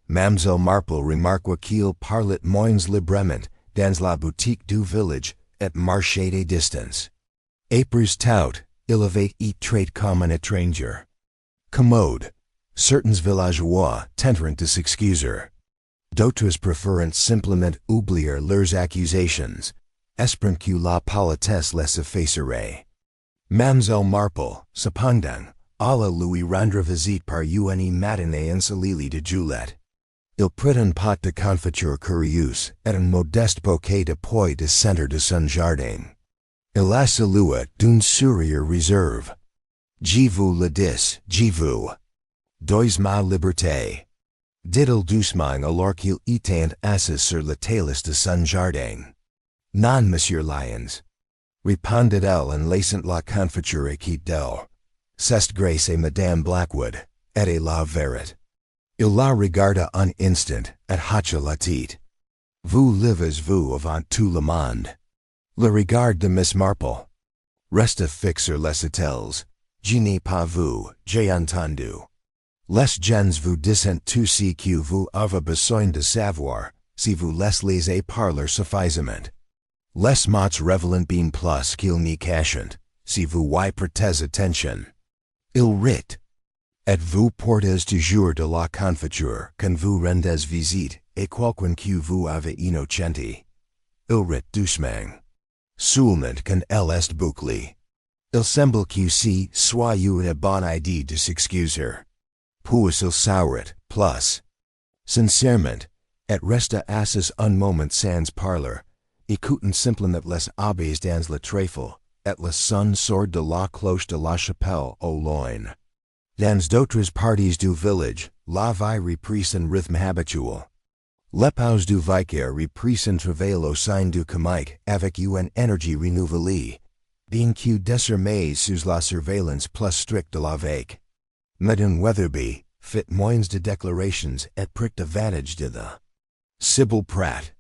Mademoiselle Marple remarqua qu'il parlait moins librement dans la boutique du village et marchait à distance. Après tout, il avait été traité comme un étranger. Commode, certains villageois tenteront de s'excuser. D'autres préférant simplement oublier leurs accusations, espérant que la politesse les effacerait. Mademoiselle Marple, cependant, alla lui rendre visite par une matinée ensoleillée de Juliette. Il prit un pot de confiture curieuse et un modeste bouquet de pois de centre de son jardin. Il la salua d'une sourire réserve. Je vous le dis, je vous. Dois ma liberté. Dit-il doucement alors qu'il était assis sur la talus de son jardin. Non, Monsieur Lyons. Répondit-elle en laissant la confiture quitte d'elle. C'est grâce à Madame Blackwood, et la vérité. Il la regarda un instant, et hocha la tête. Vous livez-vous avant tout le monde? Le regard de Miss Marple resta fixe sur les hôtels. Je n'ai pas vu, j'ai entendu. Les gens vous disent tout ce que vous avez besoin de savoir, si vous les parler suffisamment. Les mots révélant bien plus qu'ils n'y cachent, si vous y prêtez attention. Il rit. Et vous portez toujours de la confiture quand vous rendez visite à quelqu'un que vous avez innocenti. Il rit doucement. Seulement quand elle est bouclée. Il semble que ce soit une bonne idée de s'excuser. Puis il sourit, plus. Sincèrement, et resta assis un moment sans parler, écoutant simplement les abeilles dans le trèfle, et le son sourd de la cloche de la chapelle au loin. Dans d'autres parties du village, la vie reprit son rythme habituel. L'épouse du vicaire reprit son travail au sein du comite avec une énergie renouvelée, bien que désormais sous la surveillance plus stricte de l'évêque. Madame Weatherby fit moins de déclarations et prit advantage de the. Sybil Pratt,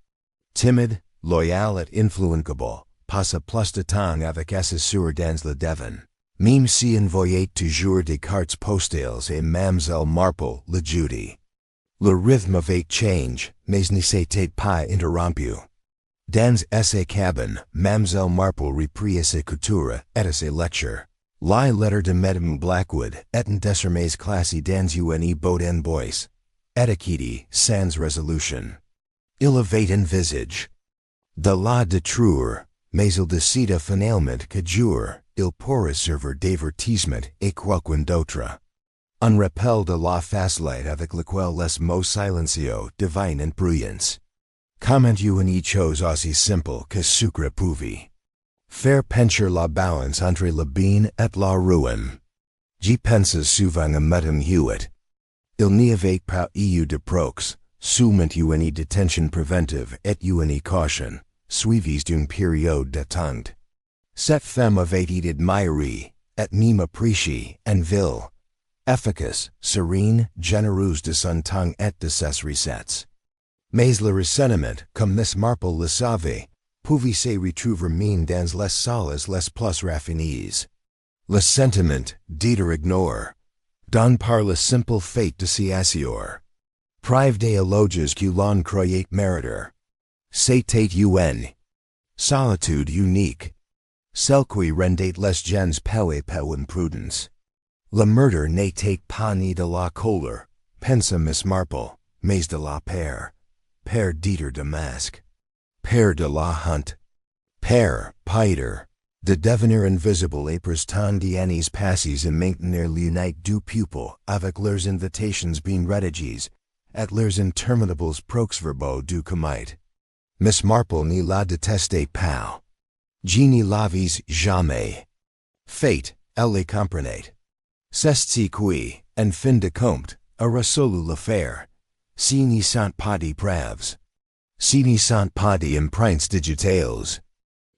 timide, loyale et influencable, passa plus de temps avec ses sœurs dans le Devon. Même si envoyait toujours des cartes postales et Mademoiselle Marple le jeudi. Le rythme avait change, mais ne s'était pas interrompu. Dans sa cabine, Mademoiselle Marple reprit ses coutures et ses lectures. La lettre de Madame Blackwood était désormais classée dans une botte en bois. Etiquette sans résolution. Il avait un visage. De la détruire, mais il décida finalement que jour, il pourrait servir d'avertissement et quelqu'un d'autre. Un rappel de la facilité avec laquelle les mots silencieux deviennent en bruyance. Comment une chose aussi simple que sucre pouvait faire pencher la balance entre le bien et la ruine. J'y pense souvent à Medenham Heath. Il n'y avait pas eu de prox, seulement une détention préventive et une caution, suivies d'une période d'attente. Cette femme avait été admirée, et même appréciée, en ville. Efficace, serene, généreuse de son temps et de ses recettes. Mais le ressentiment, comme Miss Marple le savait, pouvait se retrouver même dans les salles les plus raffinées. Le sentiment, d'être ignoré, donné par le simple fait de s'y asseoir. Prive des éloges que l'on croyait mériter. C'était une solitude unique. Celle qui rendait les gens pauvres peu imprudents. Le meurtre n'était pas ni de la colère, pensa Miss Marple, mais de la peur. Père d'être de masque. Père de la honte. Père, piter, de devenir invisible et prestant d'années passées et maintenir l'unité du pupil avec leurs invitations bien rédigées, et leurs interminables prox-verbaux du comite. Miss Marple ne la détestait pas. Je ne l'avais jamais. Fate, elle les comprenait. C'est ce qui, en fin de compte, a résolu l'affaire. Si ne sont pas des preuves. Si ne sont pas des empreintes digitales.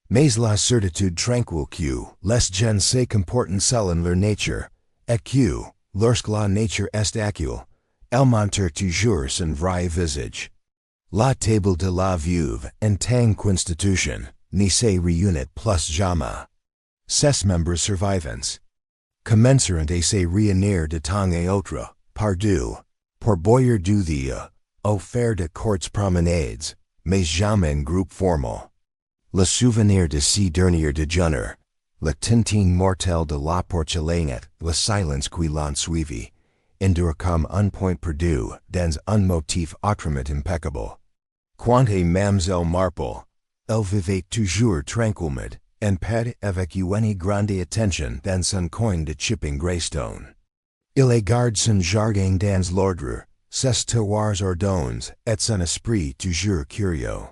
Mais la certitude tranquille que les gens se comportent selon leur nature, et que, lorsque la nature est actuelle, elle montre toujours son vrai visage. La table de la veuve, en tant qu'institution, ne se réunit plus jamais. Ses membres survivants commenceront à se réunir de temps à autre, par deux, pour boire du dia, ou faire de courtes promenades, mais jamais en groupe formal. Le souvenir de ces derniers déjeuner, le tintin mortel de la porcelainette, le silence qui l'en suivit, endure comme un point perdu dans un motif autrement impeccable. Quant à Mademoiselle Marple, elle vivait toujours tranquillement, en paix avec une grande attention dans son coin de chipping greystone. Il garde son jargon dans l'ordre, ses tiroirs ordonnés, et son esprit toujours curieux.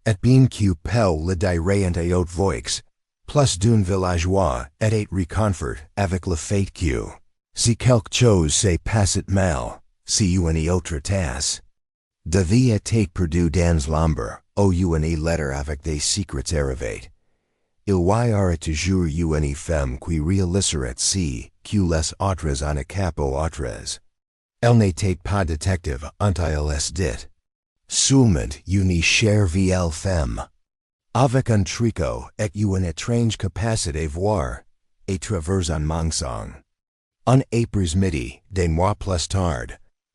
Et bien que Pell le dirait à haute voix, plus d'un villageois et reconfort avec le fait que, si quelque chose se passait mal, si une autre tasse devait être perdue dans l'ombre, ou une lettre avec des secrets arrivés. Il y aurait toujours une femme qui réaliserait si, que les autres en échappent aux autres. Elle n'était pas détective until elle est dit. Seulement une chère vieille femme. Avec un tricot et une étrange capacité voir, et travers un mensonge. Un après-midi, des mois plus tard,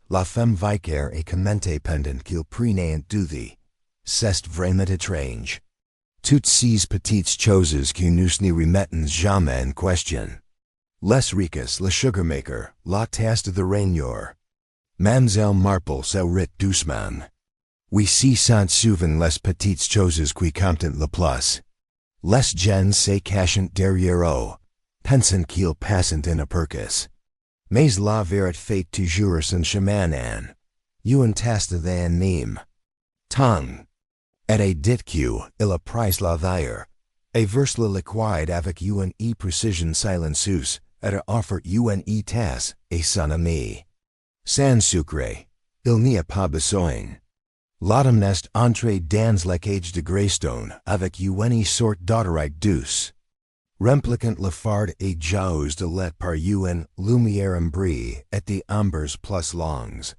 la femme vicaire et commentait pendant qu'il prenait un duty. C'est vraiment étrange. Toutes ces petites choses que nous ne remettons jamais en question. Les ricas, le sugar-maker, la tasse de réunion. Mademoiselle Marple s'arrête doucement. Oui, si sont souvent les petites choses qui comptent le plus. Les gens se cachent derrière eux, pensant qu'ils passent en apercus. Mais la vérité fait toujours son chemin en. Une tasse de même. Tongue. Et dit que, il apprise la veille, et verse le liquide avec une précision silencieuse, et offre une tasse, et son ami. Sans sucre, il n'y a pas besoin. L'automne est entré dans la cage de Greystone avec une sorte d'odorite douce. Rempliquant le fard et jauz de lait par une lumière ambrée et des ambers plus longs.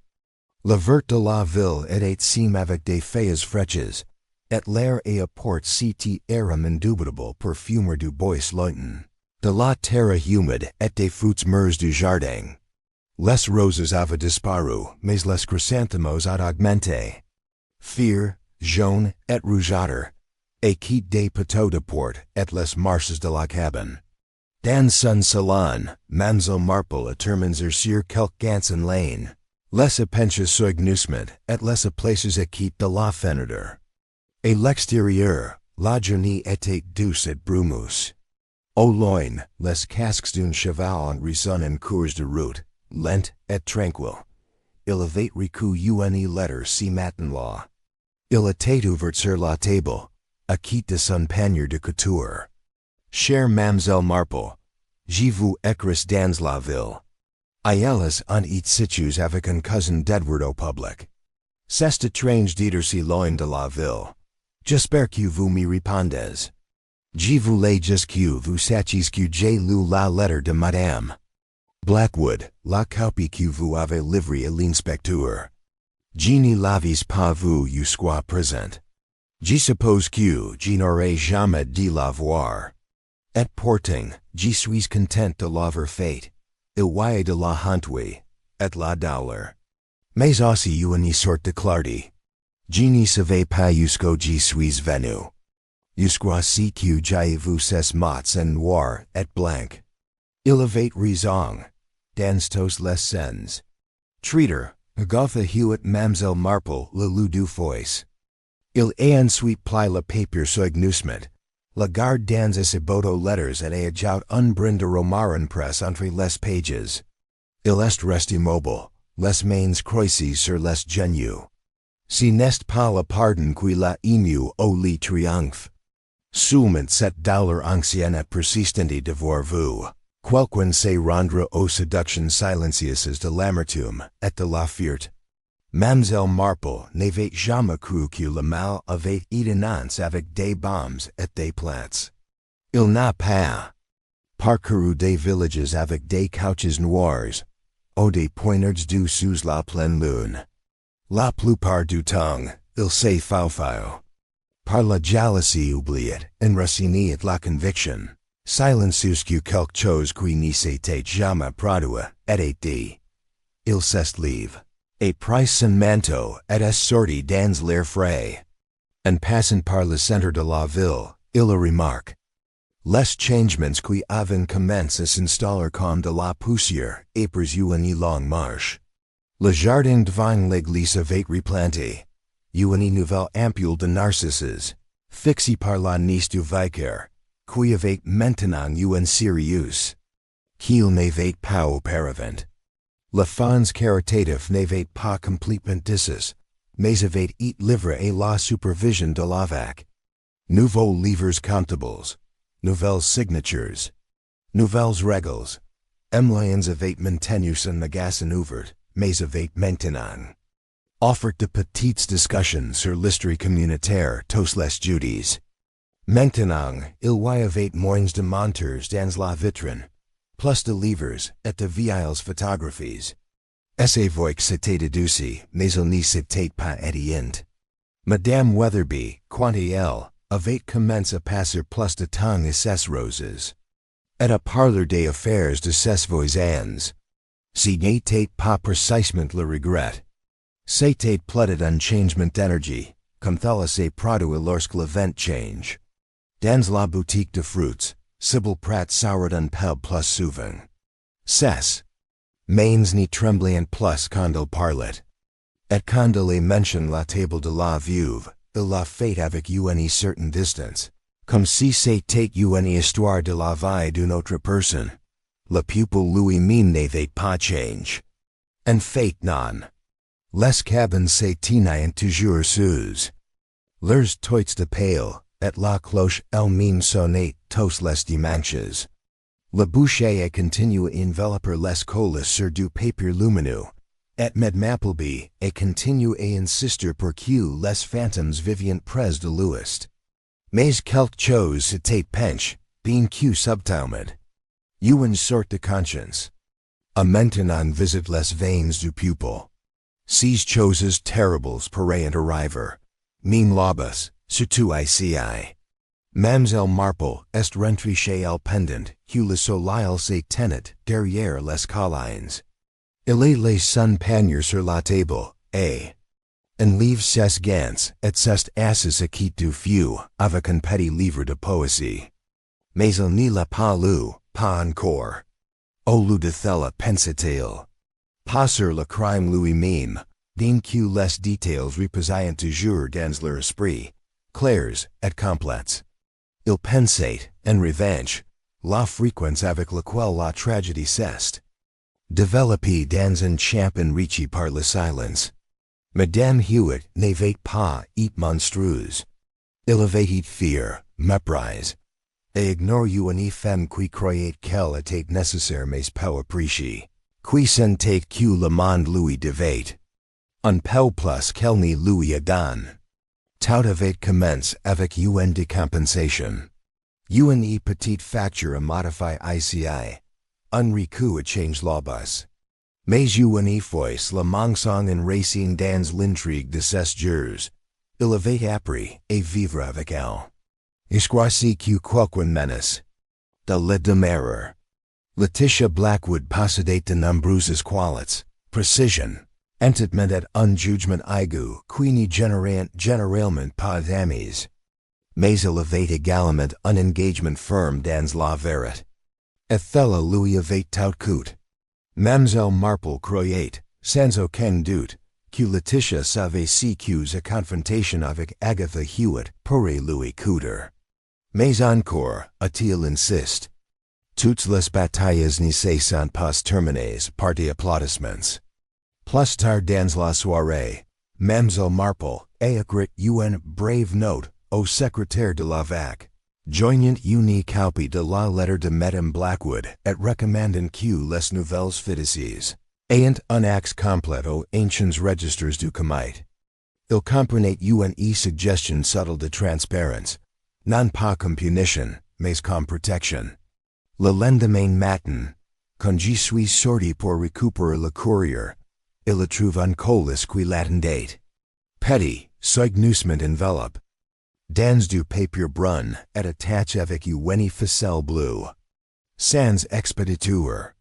Le vert de la ville était seam avec des feuilles fraîches, et l'air et apporte cet air indubitable parfumeur du bois lointain. De la terre humide et des fruits mûrs du jardin. Les roses avaient disparu, mais les chrysanthemos had augmenté. Fear, jaune et rougeâtre, et quitte des poteaux de porte et les marches de la cabane. Dans son salon, Mademoiselle Marple termine sur quelque gansen lane. Les apenches soigneusement et les places et quitte de la fenêtre. Et l'extérieur, la journée était douce et brumeuse. Au loin, les casques d'un cheval en résonnent en cours de route, lent et tranquille. Il avait reçu une lettre si matin-là. Il était ouvert sur la table, à quitte de son panier de couture. Chère Mademoiselle Marple, je vous écris dans la ville. Ayelles en it situes avec un cousin d'Edward au public. C'est étrange d'être si loin de la ville. J'espère que vous me répondez. Je voulais juste que vous sachiez que j'ai lu la lettre de Madame Blackwood, la copie que vous avez livrée à l'inspecteur. Je ne l'avais pas vu jusqu'à présent. Je suppose que je n'aurai jamais de la voir. Et pourtant, je suis content de l'avoir fait. Il y a de la honte, et la douleur. Mais aussi une sorte de clarté. Je ne savais pas jusqu'où je suis venu. Jusqu'à ce que j'ai vu ces mots en noir et blanc. Il avait raison. Dans tous les sens. Traiter, Agatha Hewitt Mademoiselle Marple le lut du fois. Il a ensuite plié le papier soigneusement. La garde dans ses bottes letters et a ajouté un brin de romarin presse entre les pages. Il est resté immobile, les mains croisées sur les genoux. Si n'est pas le pardon qui l'a ému au lit triomphe. Seulement cette douleur ancienne et persistante de voir vous. Quelqu'un se rendre aux séductions silencieuses de l'amertume et de la fierté. Mademoiselle Marple n'avait jamais cru que le mal avait étonnance avec des bombes et des plantes. Il n'a pas parcouru des villages avec des couches noirs, ou des poignards doux sous la pleine lune. La plupart du temps, il s'est faufilé. Par la jalousie oubliée, enracinée et la conviction, silencieux que quelque chose qui ne s'était jamais produit et dit. Il s'est levé. Et pris son manteau et est sorti dans l'air frais. En passant par le centre de la ville, il remarque. Les changements qui avaient commencé à s'installer comme de la poussière après une longue marche. Le jardin devant l'église avait replanté. Une nouvelle ampule de narcisses, fixée par la nièce du vicaire, qui avait maintenant une sérieux. Qu'il n'avait pas auparavant. Le fonds caritatif n'avait pas complètement disparu, mais avait été livré à la supervision de l'AVAC. Nouveaux livres comptables, nouvelles signatures, nouvelles règles. Moyens avaient maintenu son magasin ouvert, mais avaient maintenant offert de petites discussions sur l'histoire communautaire tous les jeudis. Maintenant, il y avait moins de monteurs dans la vitrine, plus de livres et de vieilles photographies. Essai voix c'était déduit, mais il n'y s'était pas éteint. Madame Weatherby, quant à elle, avait commencé à passer plus de temps à ses roses. Et à parler des affaires de ses voisins. Ce n'était pas précisément le regret. C'était peut-être un changement d'énergie, comme tel s'est produit lorsque le vent change. Dans la boutique de fruits, Sybil Pratt soured un peu plus souvent. Ses mains ni tremblaient plus quand il parlait. Et quand il mentionne la table de la veuve, il l'a fait avec une certaine distance, comme si c'était une histoire de la vie d'une autre personne. Le pupil lui-même n'avait pas changé. En fait non. Les cabines se tenaient toujours sous leurs toits de pale, et la cloche elle-même sonnait tous les dimanches. Le boucher a continué à envelopper les colas sur du papier lumineux, et Madame Appleby a continué à insister pour que les fantômes vivient près de l'ouest. Mais quelque chose s'était penché, bien que subtilement. Une sorte de conscience. A maintenant visite les veins du pupil. Ces choses terribles pourraient arriver. Même l'obus, surtout ici. Mademoiselle Marple est rentrée chez elle pendant que le soleil se tenait derrière les collines. Il est les sun panier sur la table, et enlève ses gants et s'est assis à quitte du feu avec un petit livre de poésie. Mais il n'y l'a pas lu, pas encore. Au lieu de cela pensa-t-il. Pas sur le crime lui-même, d'un que les détails reposaient toujours dans leur esprit, clairs et complets. Il pensait, en revanche, la fréquence avec laquelle la tragédie s'est développée dans un champ enrichi par le silence. Madame Hewitt n'avait pas été monstrueuse. Il avait été fière, méprise, et ignorait une femme qui croyait qu'elle était nécessaire mais pas appréciée, qui sentait que le monde lui devait un peu plus qu'elle ne lui a donné. Tout avait commencé avec une décompensation. Une petite facture à modifier ici, un recours à change la bus. Mais une fois la mensonge enracé dans l'intrigue de ses jours, il avait appris à vivre avec elle. Esquassi que quoiqu'une menace de la demeure. Laetitia Blackwood possédait de nombreuses qualités, precision, entêtement et un jugement aigu qui ne générant généralement pas d'amis. Mais il avait également un engagement ferme dans la vérité. Et cela lui avait tout coûté. Mademoiselle Marple croyait, sans aucun doute, que Laetitia savait si que sa confrontation avec Agatha Hewitt pourrait lui coûter. Mais encore, a-t-il insisté, toutes les batailles ne se sont pas terminées par des applaudissements. Plus tard dans la soirée, Mademoiselle Marple a écrit une brave note au secrétaire de la VAC, joignant une copie de la lettre de Madame Blackwood et recommandant que les nouvelles fétices ayant un accès complet aux anciens registres du comité. Il comprenait une suggestion subtle de transparence, non pas comme punition, mais comme protection. Le lendemain matin, quand je suis sorti pour récupérer le courrier, il le trouve en colis qui l'attendait. Petit, soigneusement enveloppe, dans du papier brun et attaché avec une ficelle bleue. Sans expéditeur.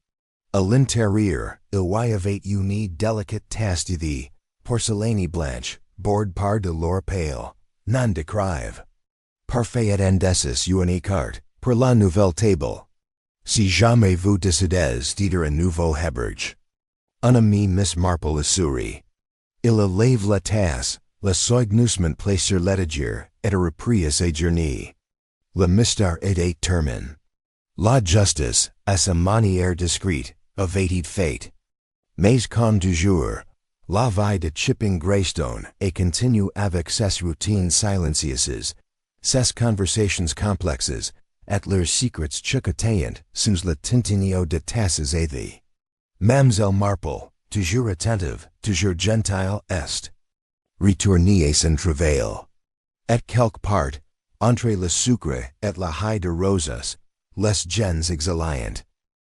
À l'intérieur, il y avait une délicate tasse de thé, porcelaine blanche, bordée par de l'or pâle, non de crive. Parfait et indécis une carte, pour la nouvelle table. Si jamais vous décidez d'être un nouveau héberge. Un ami Miss Marple sourit. Il lève la tasse, le soigneusement place sur l'étagère, et a repris sa journée. Le mystère était terminé. La justice, à sa manière discrète, avait été faite. Mais comme toujours, la vie de Chipping Greystone et continue avec ses routines silencieuses, ses conversations complexes, et leurs secrets chicotaillants sous le tintinio de tasses et de Mademoiselle Marple, toujours attentive, toujours gentile est. Retournée à son travail. Et quelque part, entre le sucre et la haie de roses, les gens exiliants